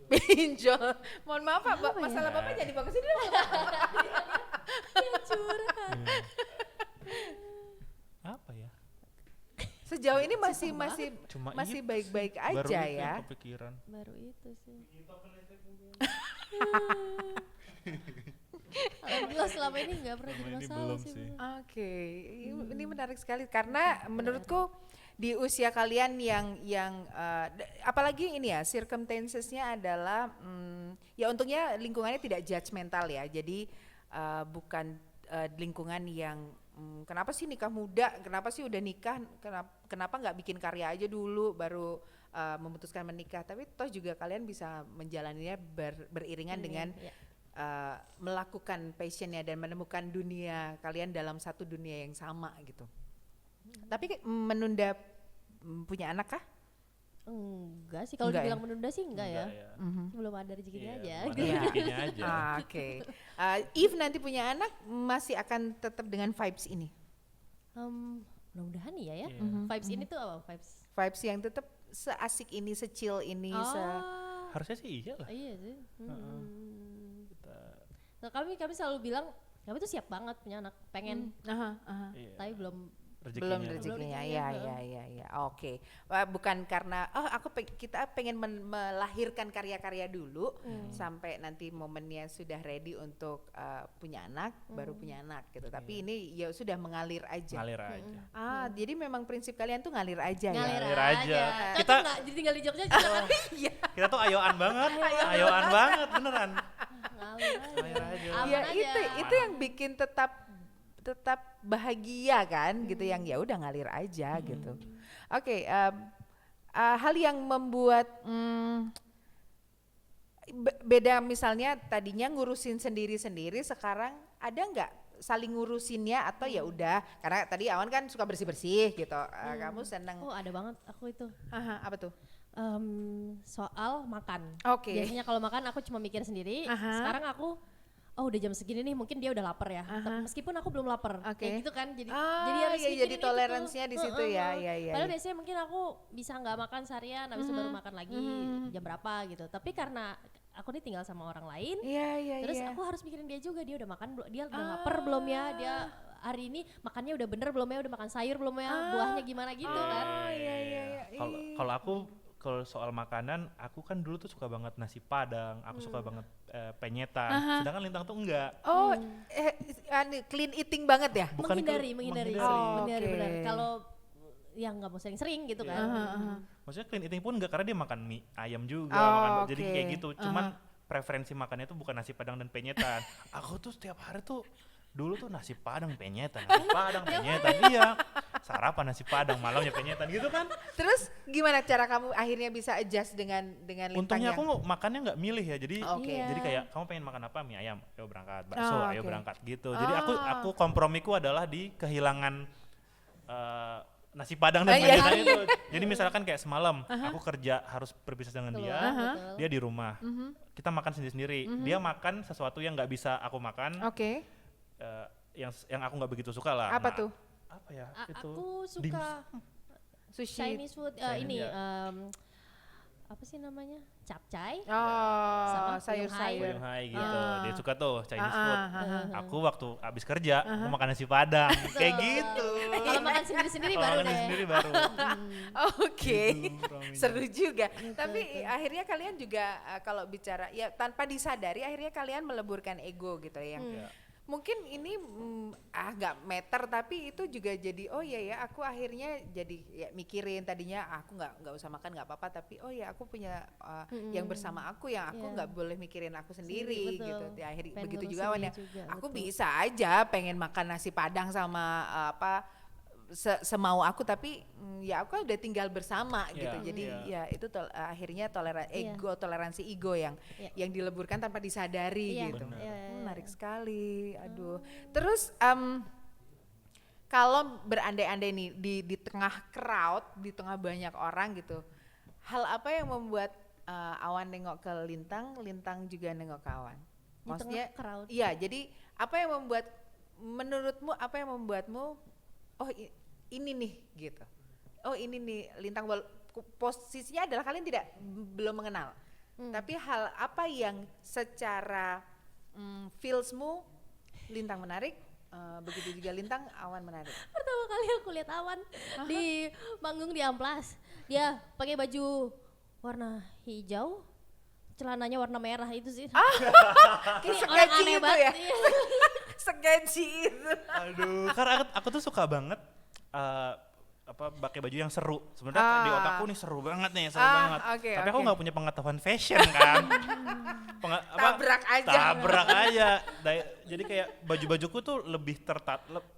Pinjol. Mohon maaf Pak, Apa masalah ya? Bapak jadi bagus ini dong. Curhat. Apa ya? Sejauh ini masih Cuma masih itu baik-baik sih. Baru aja itu ya. yang kepikiran. Baru itu sih. Alhamdulillah selama ini nggak pernah jadi Selama ini masalah belum sih. sih. Bang. Oke, ini menarik sekali karena menurutku di usia kalian yang apalagi ini ya circumstancesnya adalah ya untungnya lingkungannya tidak judgmental ya, jadi bukan lingkungan yang kenapa sih nikah muda, kenapa sih udah nikah, kenapa nggak bikin karya aja dulu baru memutuskan menikah, tapi toh juga kalian bisa menjalaninya beriringan dengan Iya. melakukan passionnya dan menemukan dunia kalian dalam satu dunia yang sama gitu. Tapi menunda punya anak kah? Enggak sih, kalau Enggak dibilang ya? menunda sih enggak ya. ya. Belum ada rezekinya Iya, aja. belum ada Iya. rezekinya aja. Oke. If nanti punya anak masih akan tetap dengan vibes ini. Mudah-mudahan ya ya. Iya. Vibes ini tuh apa vibes? Vibes yang tetap seasik ini, secil ini, Harusnya sih iya lah. Iya sih. Kita- Nah, kami selalu bilang kami tuh siap banget punya anak, pengen, iya. tapi belum. belum rezekinya, rezekinya. Ya. Oke. Bukan karena kita pengen melahirkan karya-karya dulu sampai nanti momennya sudah ready untuk punya anak, baru punya anak gitu. Tapi ini ya sudah mengalir aja. Ngalir aja. Jadi memang prinsip kalian tuh ngalir aja Ngalir ya. Ngalir aja. Cocok Kita- nggak? Jadi tinggal di Jogja juga. Kita tuh ayoan banget. Ayoan banget beneran. Ngalir aja. Ngalir aja. Aman Ya aja. itu yang bikin tetap bahagia kan gitu, yang ya udah ngalir aja gitu. Oke, hal yang membuat beda misalnya tadinya ngurusin sendiri-sendiri, sekarang ada nggak saling ngurusinnya atau ya udah, karena tadi Awan kan suka bersih-bersih gitu, kamu seneng Oh ada banget aku itu. apa tuh? Soal makan. Oke. Biasanya kalau makan aku cuma mikir sendiri. Sekarang aku udah jam segini nih, mungkin dia udah lapar ya. Meskipun aku belum lapar. Oke. Kayak gitu kan. Jadi ya, harus mikirin jadi itu toleransinya tuh. di situ ya. Padahal biasanya mungkin aku bisa nggak makan seharian, habis itu baru makan lagi jam berapa gitu. Tapi karena aku nih tinggal sama orang lain, Iya. terus aku harus mikirin dia juga, dia udah makan, dia udah lapar belum ya, dia hari ini makannya udah bener belum ya, udah makan sayur belum ya, buahnya gimana gitu kan. Iya. Kalau aku kalau soal makanan, aku kan dulu tuh suka banget nasi Padang, aku suka banget penyetan. Sedangkan Lintang tuh enggak. Oh, clean eating banget ya? Bukan menghindari Oh, menghindari oke. benar. Kalau yang nggak mau sering-sering gitu kan. Maksudnya clean eating pun enggak, karena dia makan mie ayam juga, Oh, makan jadi oke. kayak gitu. Cuman preferensi makannya tuh bukan nasi Padang dan penyetan. Aku tuh setiap hari tuh dulu tuh nasi Padang penyetan, iya. Sarapan nasi Padang, malamnya penyetan gitu kan. Terus gimana cara kamu akhirnya bisa adjust dengan Untungnya Lintang aku makannya nggak milih ya, jadi Oke. Iya. jadi kayak kamu pengen makan apa, mie ayam, ayo berangkat, bakso, Oh, ayo oke. berangkat gitu. Jadi aku kompromiku adalah di kehilangan nasi Padang dan Iya. penyetan itu. Jadi misalkan kayak semalam aku kerja harus berpisah dengan Betul, dia, betul. dia di rumah, kita makan sendiri-sendiri. Dia makan sesuatu yang nggak bisa aku makan, Oke. yang aku nggak begitu suka lah. Apa Nah, tuh? Apa ya? Itu Aku dimsum. suka Sushi. Chinese food Chinese, ini ya. apa sih namanya? Capcay. Oh, Sama sayur-sayur. Yang hai gitu, Ah. dia suka tuh Chinese Ah, food. ah, ah, ah. Aku waktu abis kerja, aku makan nasi padang, kayak gitu. Kalau makan sendiri-sendiri Kalau baru makan deh. sendiri baru. Oke, Gitu, Romi. seru juga. Tapi akhirnya kalian juga kalau bicara ya tanpa disadari akhirnya kalian meleburkan ego gitu ya. Ya. Mungkin ini nggak meter tapi itu juga jadi oh iya ya aku akhirnya jadi ya mikirin tadinya aku nggak usah makan nggak apa-apa tapi oh ya aku punya yang bersama aku yang aku nggak boleh mikirin aku sendiri betul. gitu. Ya, akhirnya Pengen begitu ngurus juga Wan ya. sendiri juga, Aku betul. bisa aja pengen makan nasi padang sama semau aku tapi ya aku kan udah tinggal bersama gitu Iya, jadi iya. ya itu akhirnya Iya. toleransi ego yang Iya. yang dileburkan tanpa disadari Iya, gitu. Benar. iya, iya. Menarik sekali, aduh. Terus kalau berandai-andai nih di tengah crowd, di tengah banyak orang gitu, hal apa yang membuat Awan nengok ke Lintang, Lintang juga nengok ke Awan? Di tengah crowd. Iya, jadi apa yang membuat menurutmu apa yang membuatmu oh ini nih gitu. Oh ini nih Lintang posisinya adalah kalian belum mengenal. Tapi hal apa yang secara feelsmu Lintang menarik, begitu juga Lintang Awan menarik. Pertama kali aku lihat Awan di manggung di Amplas. Dia pakai baju warna hijau, celananya warna merah itu sih. Kayak orang Sketchy aneh itu banget. ya? Iya. Sketchy itu. Aduh, karena aku tuh suka banget pakai baju yang seru. Sebenarnya di otakku nih seru banget nih, seru banget. Oke, Tapi aku oke. nggak punya pengetahuan fashion kan. Tabrak aja. Tabrak aja. Jadi kayak baju-bajuku tuh lebih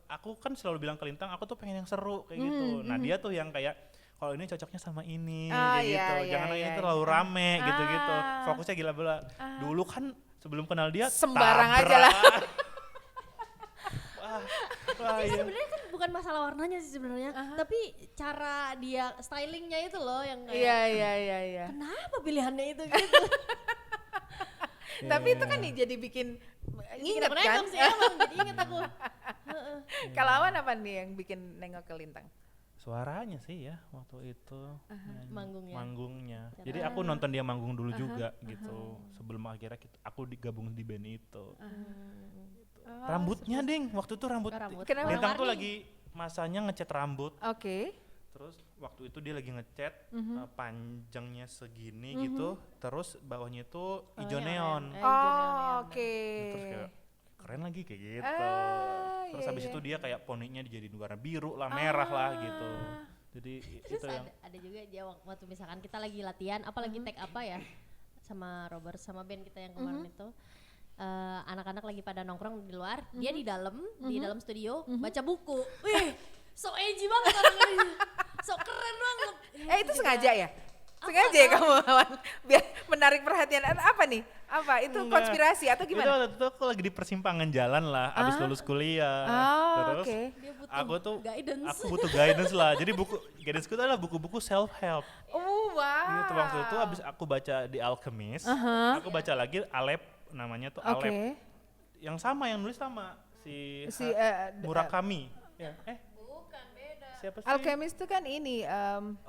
aku kan selalu bilang ke Lintang, aku tuh pengen yang seru kayak gitu. Nah dia tuh yang kayak kalau ini cocoknya sama ini kayak iya, gitu. iya, Jangan iya, ini iya. terlalu rame gitu-gitu. Fokusnya gila-gila. Dulu kan sebelum kenal dia Sembarang aja tabrak. lah. Wah, Jadi iya. sebenarnya kan bukan masalah warnanya sih sebenarnya, tapi cara dia stylingnya itu loh yang kayak Iya. kenapa pilihannya itu gitu. Tapi itu kan nih jadi bikin nginget Bikin aku kan? nengok sih emang, jadi inget aku. Kalau Awan apa nih yang bikin nengok ke Lintang? Suaranya sih ya waktu itu nyanyi. Manggungnya. Jadi aku nonton dia manggung dulu juga gitu sebelum akhirnya aku digabung di band itu. Rambutnya ding waktu itu rambut. Rambut. Kenapa? Lintang tuh Warna-warni. lagi masanya ngecat rambut. Oke. Terus waktu itu dia lagi ngecat panjangnya segini gitu. Terus bawahnya itu hijau neon. Hijau neon. Oke. Terus kayak keren lagi kayak gitu. Terus iya, habis iya. itu dia kayak poninya dijadiin warna biru lah, merah lah gitu. Jadi Terus itu yang ada juga dia waktu misalkan kita lagi latihan, apa lagi take apa ya sama Robert sama band kita yang kemarin itu. Anak-anak lagi pada nongkrong di luar, dia di dalam studio baca buku. Wih, so edgy banget orang ini. So keren banget. Itu sengaja ya? Sengaja ya kamu Awan? Biar menarik perhatian. Apa nih? Apa? Itu Enggak. konspirasi atau Itu gimana? waktu itu aku lagi di persimpangan jalan lah, abis lulus kuliah. Oh, Terus oke. Dia butuh aku tuh guidance. aku butuh guidance lah. Jadi guidance adalah buku-buku self help. Wow. Gitu waktu itu abis aku baca di Alchemist, aku baca lagi Alep namanya tuh Oke. Alep. Yang sama yang nulis sama si Murakami. Ya, Bukan beda. siapa sih? Alchemist itu kan ini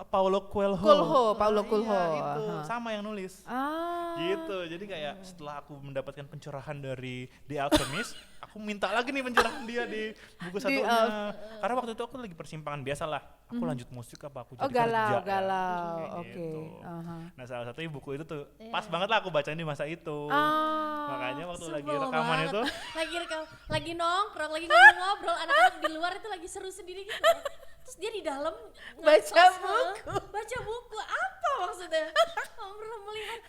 Paulo Coelho. Paulo Coelho. Iya, itu Aha. sama yang nulis. Ah. Gitu, jadi kayak setelah aku mendapatkan pencerahan dari The Alchemist, aku minta lagi nih pencerahan dia di buku satunya. Karena waktu itu aku lagi persimpangan biasalah, aku lanjut musik apa aku jadi Oh galau, kerja. galau. Kayak Oke. gitu. Aha. Nah salah satunya buku itu tuh pas banget lah aku bacain di masa itu. Makanya waktu lagi Sebel rekaman banget. itu, lagi nongkrong, lagi ngobrol, anak-anak di luar itu lagi seru sendiri gitu ya. Terus dia di dalam Baca ngecos, buku. baca buku apa maksudnya? Ngobrol melihat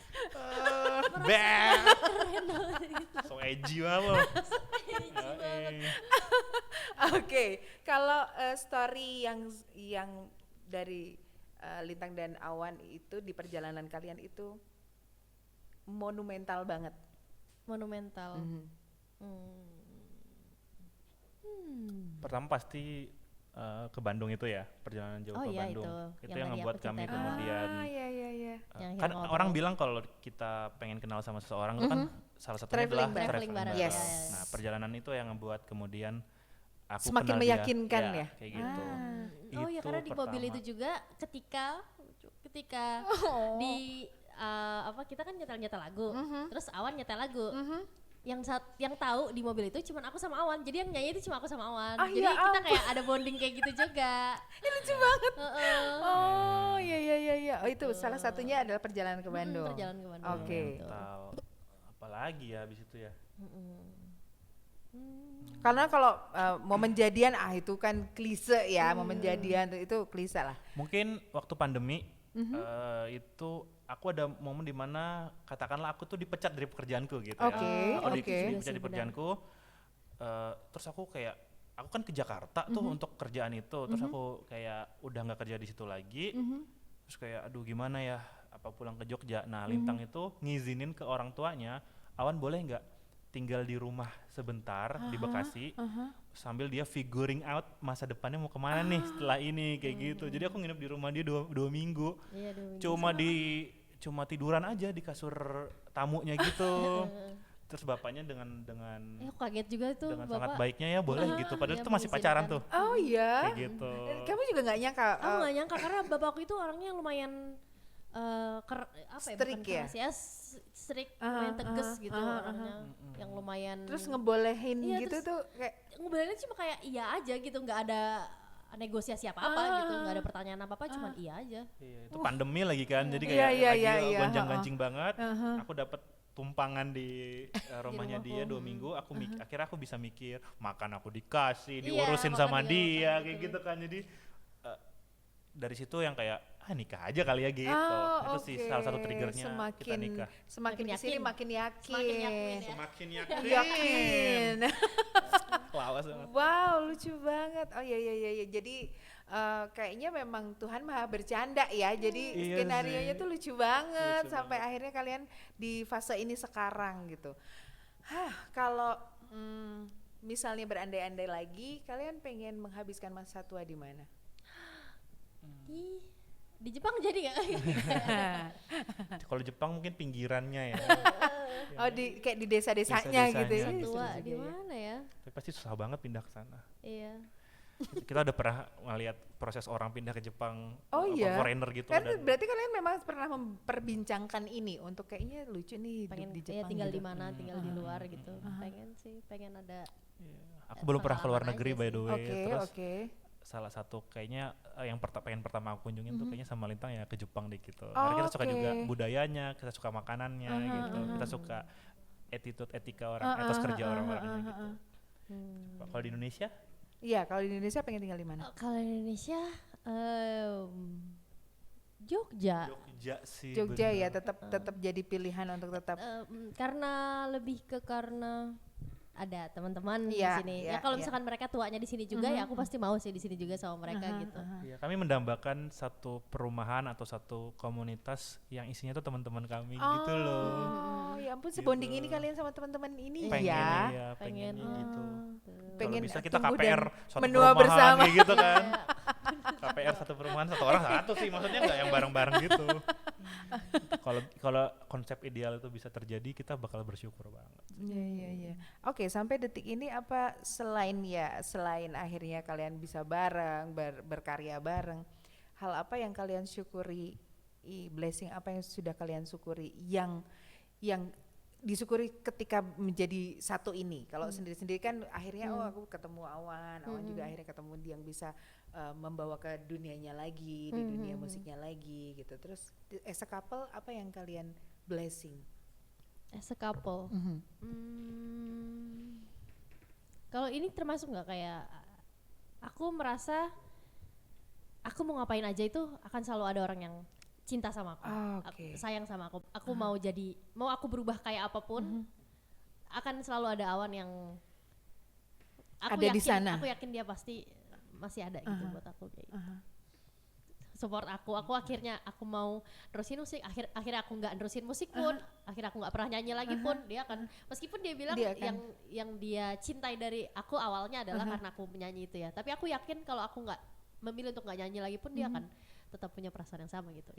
bang, keren banget gitu. so edgy banget. Oke, kalau story yang dari Lintang dan Awan itu di perjalanan kalian itu monumental banget. Monumental. Pertama pasti ke Bandung itu ya, perjalanan jauh Oh ke iya, Bandung. itu Itu yang yang tadi membuat aku kami ceritain. kemudian Iya. Yang kan ngobrol. orang bilang kalau kita pengen kenal sama seseorang itu kan salah satunya Traveling adalah Traveling bareng. Yes. Nah, perjalanan itu yang membuat kemudian aku Semakin kenal meyakinkan dia. ya? Kayak gitu. Oh iya, Itu karena di mobil pertama. itu juga ketika ketika di kita kan nyetel lagu, terus Awan nyetel lagu. Yang tahu di mobil itu cuma aku sama Awan, jadi yang nyanyi itu cuma aku sama Awan. Jadi kita kayak ada bonding kayak gitu juga. Lucu banget. Oh iya. Oh itu salah satunya adalah perjalanan ke Bandung. Perjalanan ke Bandung. Oke. Apalagi ya abis itu ya. Karena kalau momen jadian itu kan klise ya, momen jadian itu klise lah. Mungkin waktu pandemi itu aku ada momen di mana katakanlah aku tuh dipecat dari pekerjaanku gitu ya. Aku dipecat di pekerjaanku. Terus aku kan ke Jakarta tuh untuk kerjaan itu. Terus aku kayak udah nggak kerja di situ lagi. Terus kayak aduh gimana ya, apa pulang ke Jogja. Nah Lintang itu ngizinin ke orang tuanya, Awan boleh nggak tinggal di rumah sebentar di Bekasi sambil dia figuring out masa depannya mau kemana nih setelah ini kayak gitu. Jadi aku nginep di rumah dia dua minggu. Iya, 2 minggu. Cuma tiduran aja di kasur tamunya gitu. Terus bapaknya dengan aku kaget juga tuh dengan Bapak. sangat baiknya ya boleh gitu. Padahal iya, itu masih pacaran tuh. Oh iya. Kayak gitu. Kamu juga nggak nyangka? Aku nggak nyangka karena bapakku itu orangnya lumayan strict ya? Strict, lumayan tegas gitu orangnya, yang lumayan. Terus ngebolehin gitu tuh kayak ngebolehin cuma kayak iya aja gitu, nggak ada negosiasi apa-apa gitu, nggak ada pertanyaan apa-apa, cuman iya aja. Iya, itu pandemi lagi kan, jadi kayak lagi gonjang-ganjing banget. Aku dapat tumpangan di rumahnya dia 2 minggu. Akhirnya aku bisa mikir, makan aku dikasih, diurusin sama dia kayak gitu kan. Jadi dari situ yang kayak nikah aja kali ya gitu. Itu sih salah satu triggernya kita nikah. Semakin kesini makin yakin. Semakin yakin. Lawas banget. Wow, lucu banget. Oh iya. Jadi kayaknya memang Tuhan maha bercanda ya. Jadi skenarionya tuh lucu banget sampai akhirnya kalian di fase ini sekarang gitu. Kalau misalnya berandai-andai lagi, kalian pengen menghabiskan masa tua di mana? Di Jepang jadi nggak? Kalau Jepang mungkin pinggirannya ya. Kayak di desa-desanya gitu ya. Tua di mana ya? Tapi pasti susah banget pindah ke sana. Iya. Kita udah pernah ngeliat proses orang pindah ke Jepang, foreigner gitu. Kan berarti kalian memang pernah memperbincangkan ini untuk kayaknya lucu nih pengen di Jepang. tinggal gitu. di mana, tinggal di luar gitu. Pengen ada. Aku belum pernah keluar negeri by the way. Terus salah satu kayaknya yang pengen pertama aku kunjungin tuh kayaknya sama Lintang ya ke Jepang deh gitu. Karena kita suka juga budayanya, kita suka makanannya gitu, kita suka attitude, etika orang, etos kerja orang-orangnya gitu. Kalau di Indonesia? Iya, kalau di Indonesia pengen tinggal di mana? Kalau di Indonesia Jogja sih. Jogja ya, tetap jadi pilihan untuk tetap. Karena ada teman-teman di sini. Ya kalau misalkan mereka tuanya di sini juga ya aku pasti mau sih di sini juga sama mereka gitu. Ya, kami mendambakan satu perumahan atau satu komunitas yang isinya tuh teman-teman kami gitu loh. Oh, ya ampun sebonding ini kalian sama teman-teman ini pengen gitu. Pengen kalau bisa kita KPR satu menua perumahan bersama gitu kan. KPR satu perumahan, satu orang satu sih, maksudnya nggak yang bareng-bareng gitu. Kalau konsep ideal itu bisa terjadi, kita bakal bersyukur banget. Iya. Oke, sampai detik ini apa selain akhirnya kalian bisa bareng, berkarya bareng, hal apa yang kalian syukuri, blessing apa yang sudah kalian syukuri, yang disyukuri ketika menjadi satu ini. Kalau sendiri-sendiri kan akhirnya aku ketemu Awan juga akhirnya ketemu dia yang bisa membawa ke dunianya lagi, di dunia musiknya lagi gitu. Terus as a couple apa yang kalian blessing? As a couple. Kalau ini termasuk nggak kayak aku merasa aku mau ngapain aja itu akan selalu ada orang yang cinta sama aku, sayang sama aku. Aku mau aku berubah kayak apapun, akan selalu ada Awan yang ada di sana. Aku yakin dia pasti masih ada gitu buat aku kayak gitu. Support aku akhirnya aku mau nerusin musik, akhirnya aku nggak nerusin musik pun, akhirnya aku nggak pernah nyanyi lagi pun, dia akan meskipun dia bilang yang dia cintai dari aku awalnya adalah karena aku menyanyi itu ya, tapi aku yakin kalau aku nggak memilih untuk nggak nyanyi lagi pun dia akan tetap punya perasaan yang sama gitu.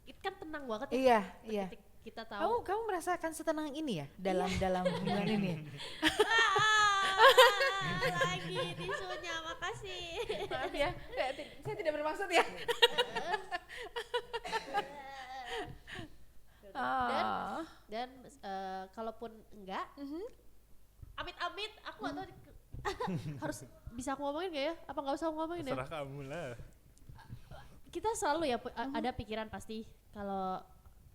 Itu kan tenang banget ya. Iya. Kita tahu. Kamu merasakan setenang ini ya dalam hubungan ini. lagi tisunya, makasih. Maaf ya, saya tidak bermaksud ya. Dan kalaupun enggak, amit-amit, aku nggak tahu harus bisa aku ngomongin gak ya? Apa nggak usah aku ngomongin ya? Terserah kamu lah. Kita selalu ya ada pikiran pasti kalau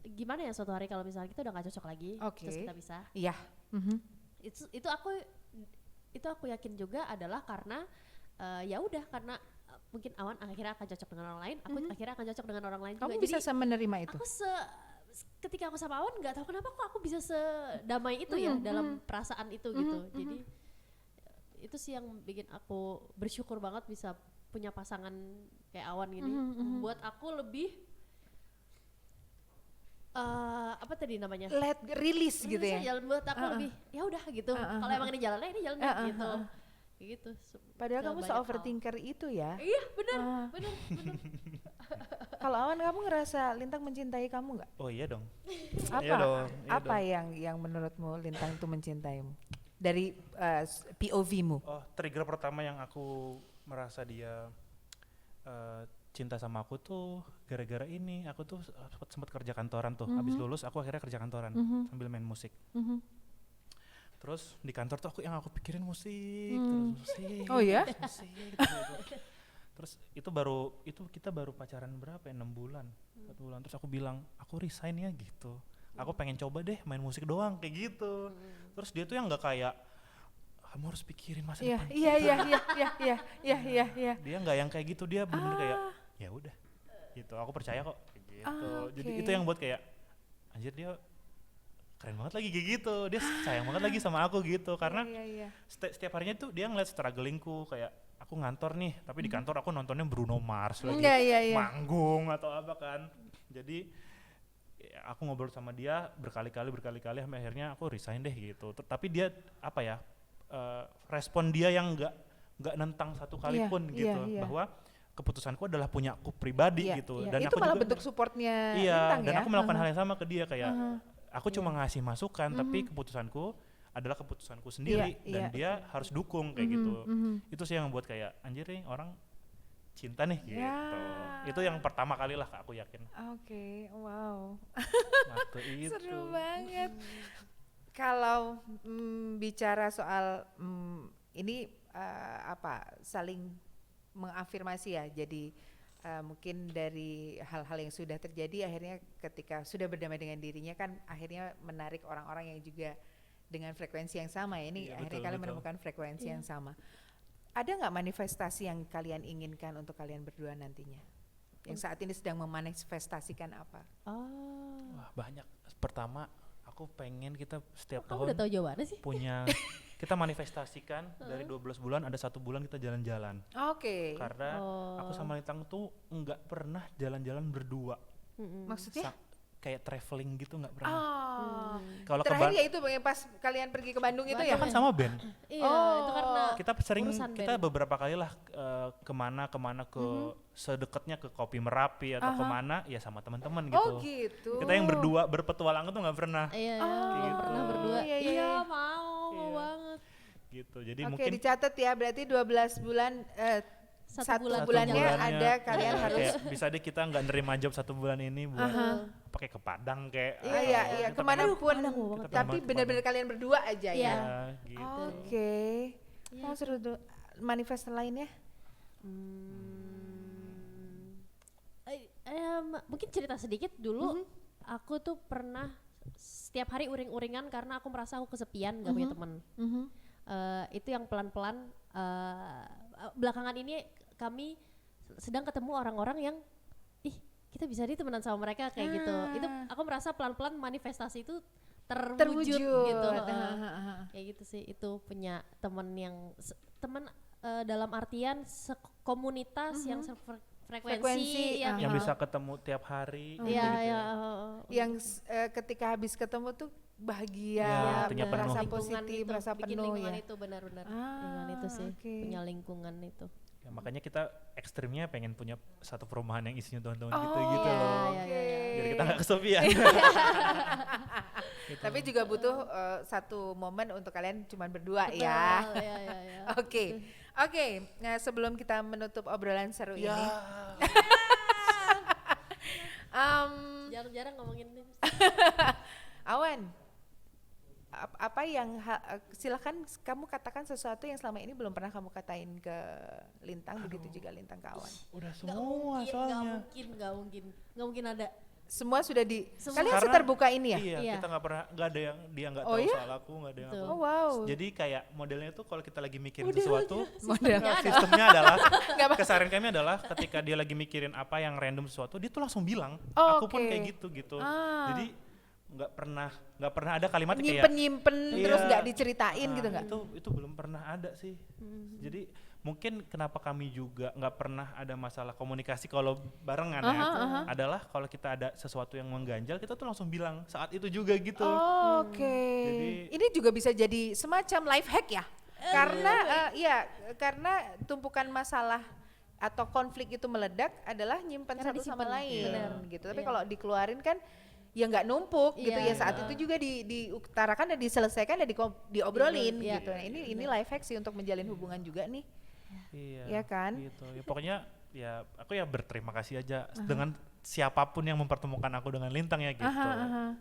gimana ya suatu hari kalau misalnya kita udah nggak cocok lagi, terus kita bisa. Iya. Itu aku yakin juga adalah karena ya udah karena mungkin Awan akhirnya akan cocok dengan orang lain, aku akhirnya akan cocok dengan orang lain Kamu juga. bisa Jadi menerima itu? aku ketika aku sama Awan nggak tahu kenapa kok aku bisa sedamai itu ya dalam perasaan itu gitu. Jadi itu sih yang bikin aku bersyukur banget bisa punya pasangan kayak Awan gini. Buat aku lebih apa tadi namanya? Release gitu ya. Jalan buat aku lebih ya udah gitu. Kalau emang ini jalannya ini jalan gitu. Kayak gitu. Padahal kamu se-overthinker itu ya. Iya, benar. Kalau Awan, kamu ngerasa Lintang mencintai kamu nggak? Oh iya dong. Apa? Iya dong, iya Apa dong. yang menurutmu Lintang itu mencintaimu? Dari POV-mu? Oh, trigger pertama yang aku merasa dia cinta sama aku tuh gara-gara ini. Aku tuh sempat kerja kantoran tuh. Habis lulus aku akhirnya kerja kantoran sambil main musik. Terus di kantor tuh yang aku pikirin musik, terus musik. Oh ya? Musik, terus itu kita baru pacaran berapa ya? 6 bulan, 4 bulan. Terus aku bilang, aku resign ya gitu. Aku pengen coba deh main musik doang kayak gitu. Terus dia tuh yang nggak kayak kamu harus pikirin masa depan. Iya. Dia nggak yang kayak gitu, dia bener-bener kayak ya udah gitu. Aku percaya kok kayak gitu. Jadi itu yang buat kayak anjir dia keren banget lagi kayak gitu. Dia sayang banget lagi sama aku gitu karena setiap harinya tuh dia ngeliat strugglingku kayak aku ngantor nih, tapi di kantor aku nontonnya Bruno Mars lagi manggung atau apa kan. Jadi ya, aku ngobrol sama dia berkali-kali sampai akhirnya aku resign deh gitu. Tapi dia apa ya? Respon dia yang nggak nentang satu kali pun gitu bahwa keputusanku adalah punya aku pribadi gitu. Dan itu aku malah juga bentuk supportnya iya, Lintang dan ya? aku melakukan hal yang sama ke dia kayak aku cuma ngasih masukan tapi keputusanku adalah keputusanku sendiri dan dia harus dukung kayak gitu. Itu sih yang buat kayak anjir nih orang cinta nih gitu. Itu yang pertama kali lah aku yakin. Oke, wow. Waktu itu. Seru banget. Kalau bicara soal ini saling mengafirmasi ya. Jadi mungkin dari hal-hal yang sudah terjadi akhirnya ketika sudah berdamai dengan dirinya kan akhirnya menarik orang-orang yang juga dengan frekuensi yang sama ya. Ini akhirnya kalian menemukan frekuensi yang sama. Ada nggak manifestasi yang kalian inginkan untuk kalian berdua nantinya? Yang saat ini sedang memanifestasikan apa? Wah, banyak. Pertama, aku pengen kita setiap Kamu udah tahun tahu jawabannya sih? punya kita manifestasikan dari 12 bulan ada 1 bulan kita jalan-jalan. Oke. Karena aku sama Lintang tuh nggak pernah jalan-jalan berdua. Maksudnya? Kayak traveling gitu nggak pernah. Kalau terakhir ya itu yang pas kalian pergi ke Bandung itu ya? Kan sama band. Iya, itu karena Kita sering urusan kita band. beberapa kali lah kemana ke sedekatnya ke Kopi Merapi atau kemana ya sama teman-teman gitu. Oh gitu. Kita yang berdua berpetualang tuh nggak pernah. Iya, gitu. pernah berdua. Iya. Iya, mau banget. Gitu. Jadi Oke, mungkin dicatat ya berarti 12 bulan Satu satu bulannya bulannya ada kalian kayak harus bisa deh kita nggak nerima job 1 bulan ini buat pakai ke Padang kayak iya kita kemanapun kita tapi pengen benar-benar kalian berdua aja Iya. ya. pengen gitu. Oke. Mau seru tuh manifest lainnya? Mungkin cerita sedikit dulu. Aku tuh pernah setiap hari uring-uringan karena aku merasa aku kesepian, gak punya teman. Itu yang pelan-pelan. Belakangan ini kami sedang ketemu orang-orang yang, kita bisa temenan sama mereka kayak gitu. Itu aku merasa pelan-pelan manifestasi itu terwujud gitu. Kayak gitu sih. Itu punya teman yang dalam artian komunitas yang frekuensi yang bisa ketemu tiap hari. Yang ketika habis ketemu tuh bahagia, punya merasa penuh. positif, merasa bikin penuh lingkungan ya. itu benar-benar lingkungan itu sih, punya lingkungan itu. Ya, makanya kita ekstrimnya pengen punya satu perumahan yang isinya tahun-tahun Oh, gitu loh. oke. Biar kita nggak kesepian. Gitu. Tapi juga butuh satu momen untuk kalian cuman berdua Betul, ya. ya. Oke. Oke, nah sebelum kita menutup obrolan seru Ya. ini. Jarang-jarang ngomongin ini. Awan, apa yang silakan kamu katakan sesuatu yang selama ini belum pernah kamu katain ke Lintang, begitu juga Lintang ke Awan. Udah Nggak semua mungkin, soalnya. nggak mungkin ada. Semua sudah Semua. kalian Karena- seterbuka ini ya? Iya, Iya. kita nggak pernah, nggak ada yang dia nggak Oh tahu iya? soal aku, nggak ada yang Betul. aku. Oh wow. Jadi kayak modelnya tuh kalau kita lagi mikirin Modelnya. sesuatu, Modelnya nah, sistemnya adalah Nggak apa- keseharian kami adalah ketika dia lagi mikirin apa yang random sesuatu, dia tuh langsung bilang. Oh, Aku pun oke. kayak gitu. Ah. Jadi nggak pernah ada kalimat kayak Nyimpen terus Iya. nggak diceritain "Ah, gitu nggak? itu belum pernah ada sih. Jadi mungkin kenapa kami juga nggak pernah ada masalah komunikasi kalau barengan ya, adalah kalau kita ada sesuatu yang mengganjal kita tuh langsung bilang saat itu juga gitu. Oke. Jadi- Ini juga bisa jadi semacam life hack ya? Karena karena tumpukan masalah atau konflik itu meledak adalah nyimpan Karena satu sama disimpan. lain Benar. gitu. Tapi Iya. kalau dikeluarin kan ya nggak numpuk gitu ya, Iya. saat itu juga diutarakan dan diselesaikan dan diobrolin Iya. gitu. Nah, ini life hack sih untuk menjalin hubungan juga nih. Iya. Iya kan? Gitu. Ya pokoknya ya aku ya berterima kasih aja dengan siapapun yang mempertemukan aku dengan Lintang ya gitu.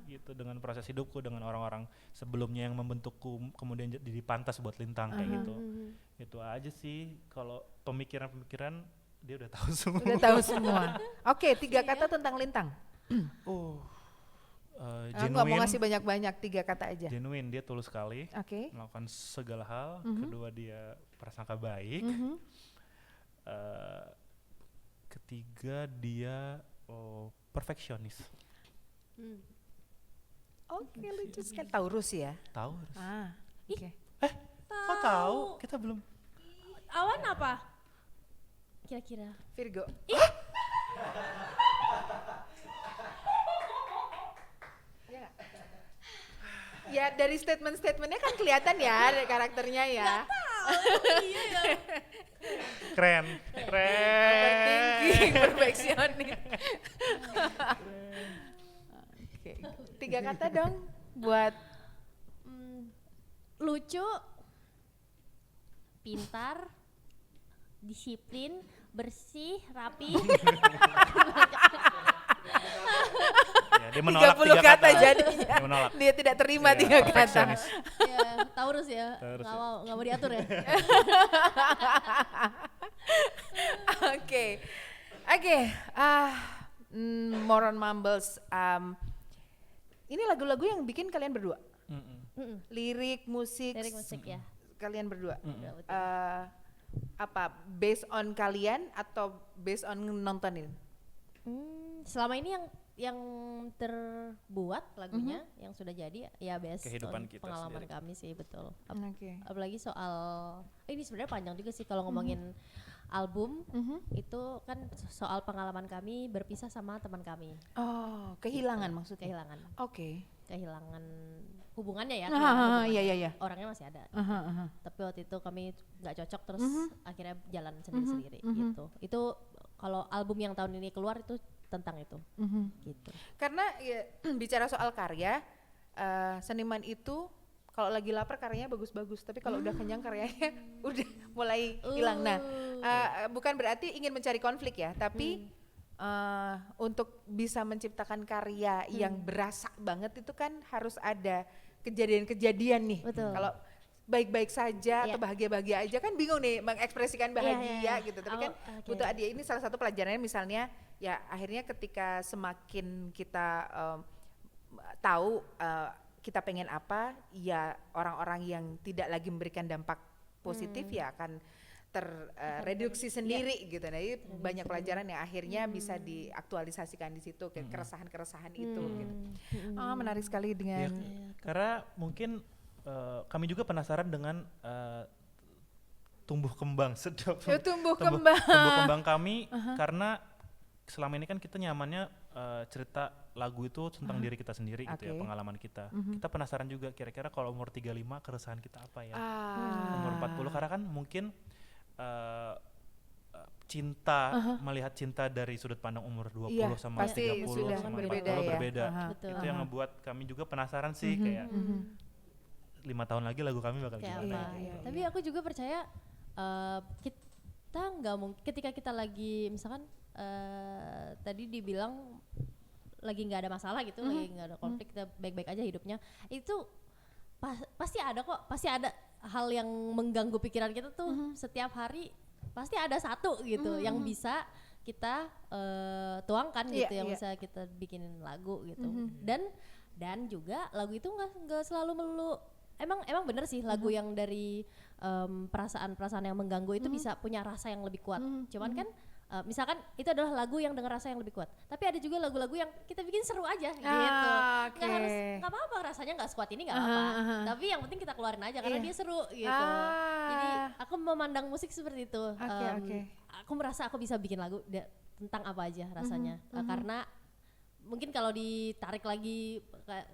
Gitu dengan proses hidupku, dengan orang-orang sebelumnya yang membentukku kemudian jadi pantas buat Lintang kayak gitu. Itu aja sih, kalau pemikiran-pemikiran dia udah tahu semua. Udah tahu semua. Oke, 3 kata tentang Lintang. Aku nggak mau ngasih banyak-banyak, 3 kata aja. Genuine, dia tulus sekali Oke. melakukan segala hal. Kedua, dia prasangka baik. Ketiga, dia perfeksionis. Oke, lucu sekali. Taurus ya. Tahu? Oke. Kok tahu? Kita belum. Awan apa? Kira-kira. Virgo. Ya. Ya dari statement-statementnya kan kelihatan ya dari karakternya ya. Keren. Overthinking, perfeksionis. Oke, 3 kata dong buat Lucu, pintar, disiplin, bersih, rapi. Ya, dia menolak 30 3 kata kata. jadinya. Dia menolak. Dia tidak terima Iya, 3 kata. perfeksionis. Ya, Taurus ya. Taurus ya. Nggak mau diatur ya. Oke. Moron Mumbles. Ini lagu-lagu yang bikin kalian berdua. Lirik, musik, Lirik musik ya. kalian berdua. Ya, betul. Apa based on kalian atau based on nontonin? Selama ini yang terbuat lagunya yang sudah jadi ya based Kehidupan on kita pengalaman sendiri. kami sih, betul. Oke. Apalagi soal ini sebenarnya panjang juga sih kalau ngomongin album itu kan soal pengalaman kami berpisah sama teman kami, Oh, kehilangan maksudnya. kehilangan Kehilangan hubungannya ya, iya. orangnya masih ada. Tapi waktu itu kami nggak cocok terus akhirnya jalan sendiri-sendiri gitu. Itu kalau album yang tahun ini keluar itu tentang itu gitu. Karena ya, bicara soal karya, seniman itu kalau lagi lapar karyanya bagus-bagus, tapi kalau udah kenyang karyanya udah mulai hilang. Nah, bukan berarti ingin mencari konflik ya, tapi untuk bisa menciptakan karya yang berasa banget itu kan harus ada kejadian-kejadian nih. Betul. Kalau baik-baik saja Iya. atau bahagia-bahagia aja kan bingung nih mengekspresikan bahagia gitu. Tapi kan butuh dia ini salah satu pelajarannya misalnya ya akhirnya ketika semakin kita tahu kita pengen apa, ya orang-orang yang tidak lagi memberikan dampak positif ya akan terreduksi sendiri gitu. Nah, ini banyak pelajaran yang akhirnya bisa diaktualisasikan di situ ke keresahan-keresahan itu gitu. Menarik sekali dengan Karena mungkin kami juga penasaran dengan tumbuh kembang tumbuh kembang kami karena selama ini kan kita nyamannya cerita lagu itu tentang diri kita sendiri gitu ya, pengalaman kita. Kita penasaran juga kira-kira kalau umur 35 keresahan kita apa ya. Umur 40 karena kan mungkin cinta, melihat cinta dari sudut pandang umur 20 Iya, sama pasti 30 sudah sama berbeda 40 ya. berbeda. Betul. Itu yang ngebuat kami juga penasaran sih kayak 5 tahun lagi lagu kami bakal Kayak gimana. apa. Iya. Tapi aku juga percaya kita nggak mungkin ketika kita lagi misalkan tadi dibilang lagi nggak ada masalah gitu, lagi nggak ada konflik, kita baik-baik aja hidupnya, itu pasti ada kok, pasti ada hal yang mengganggu pikiran kita tuh setiap hari, pasti ada satu gitu yang bisa kita tuangkan gitu, yang bisa kita bikinin lagu gitu. Dan juga lagu itu nggak selalu melulu, emang bener sih lagu yang dari perasaan-perasaan yang mengganggu itu bisa punya rasa yang lebih kuat. Cuman kan misalkan itu adalah lagu yang dengan rasa yang lebih kuat, tapi ada juga lagu-lagu yang kita bikin seru aja gitu. Nggak apa-apa rasanya nggak sekuat ini, nggak apa-apa, tapi yang penting kita keluarin aja karena dia seru gitu. Jadi aku memandang musik seperti itu. Aku merasa aku bisa bikin lagu tentang apa aja rasanya, karena mungkin kalau ditarik lagi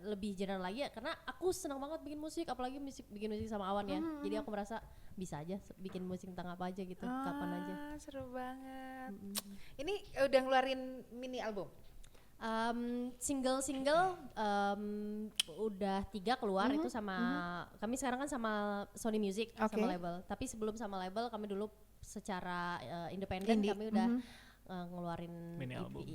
lebih general lagi ya, karena aku senang banget bikin musik, apalagi bikin musik sama Awan ya. Jadi aku merasa bisa aja bikin musik tentang apa aja gitu, kapan aja. Seru banget. Ini udah ngeluarin mini album? Single udah 3 keluar, itu sama kami sekarang kan sama Sony Music, sama label. Tapi sebelum sama label kami dulu secara independen kami udah ngeluarin mini album.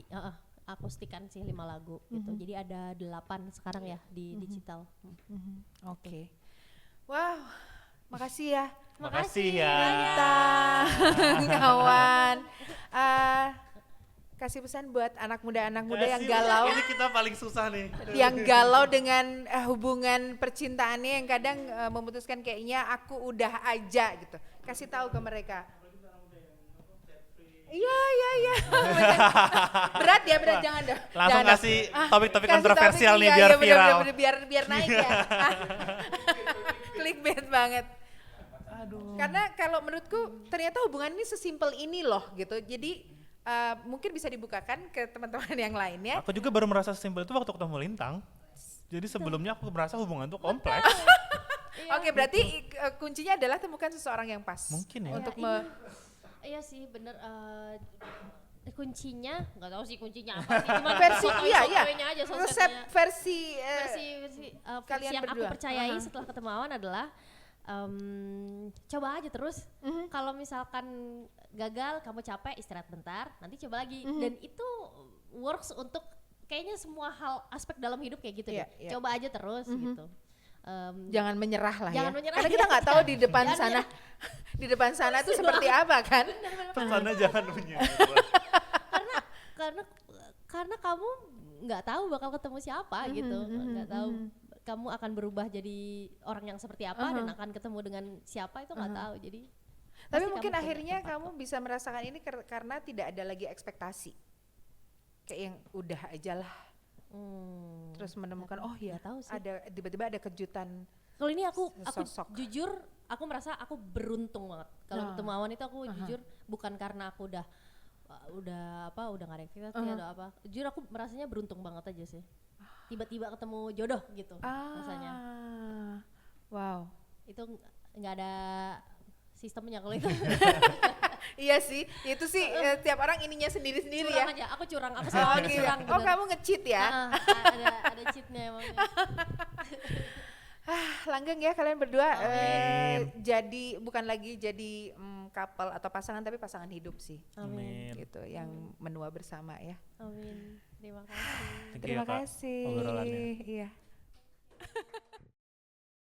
akustikan sih 5 lagu gitu. Jadi ada 8 sekarang ya di digital. Oke. Wow, makasih ya. Makasih ya. Kawan. Kasih pesan buat anak muda yang galau. Ini kita paling susah nih. Yang galau dengan hubungan percintaannya, yang kadang memutuskan kayaknya aku udah aja gitu. Kasih tahu ke mereka. Iya. Berat jangan dong. Langsung Jangan kasih dong. topik-topik Kasih kontroversial topik, nih biar viral. Biar naik ya. Clickbait banget. Karena kalau menurutku ternyata hubungan ini sesimpel ini loh gitu. Jadi mungkin bisa dibukakan ke teman-teman yang lainnya. Aku juga baru merasa sesimpel itu waktu ketemu Lintang. Jadi sebelumnya aku merasa hubungan itu kompleks. Oke, berarti kuncinya adalah temukan seseorang yang pas. Mungkin ya. Untuk Iya sih bener, kuncinya nggak tahu sih kuncinya apa sih, cuma versi aja resep versi kalian yang berdua. aku percayai setelah ketemu Awan adalah coba aja terus. Kalau misalkan gagal, kamu capek, istirahat bentar, nanti coba lagi. Dan itu works untuk kayaknya semua hal aspek dalam hidup kayak gitu deh. Coba aja terus gitu. Jangan menyerah lah jangan ya. menyerah. Karena kita nggak tahu di depan sana, di depan sana itu seperti apa kan? Pesannya jangan menyerah. karena kamu nggak tahu bakal ketemu siapa gitu, nggak tahu kamu akan berubah jadi orang yang seperti apa dan akan ketemu dengan siapa itu nggak tahu. Jadi tapi mungkin akhirnya kamu bisa merasakan ini karena tidak ada lagi ekspektasi, kayak yang udah aja lah. Terus menemukan ada tiba-tiba ada kejutan. Kalau ini aku sosok. jujur aku merasa aku beruntung banget kalau ketemu Awan itu. Aku jujur bukan karena aku udah nggak ada aktivitas atau apa. Jujur aku merasanya beruntung banget aja sih. Tiba-tiba ketemu jodoh gitu rasanya. Wow. Itu nggak ada sistemnya kalau itu. Iya sih, itu sih tiap orang ininya sendiri-sendiri ya. Curang aja, aku curang. Aku gitu. curang. Oh, kamu nge-cheat ya? Ada cheatnya emang. Langgeng ya kalian berdua. Jadi bukan lagi jadi couple atau pasangan, tapi pasangan hidup sih. Amin. Gitu, yang menua bersama ya. Amin. Terima kasih. Terima kasih. Obrolannya. Iya.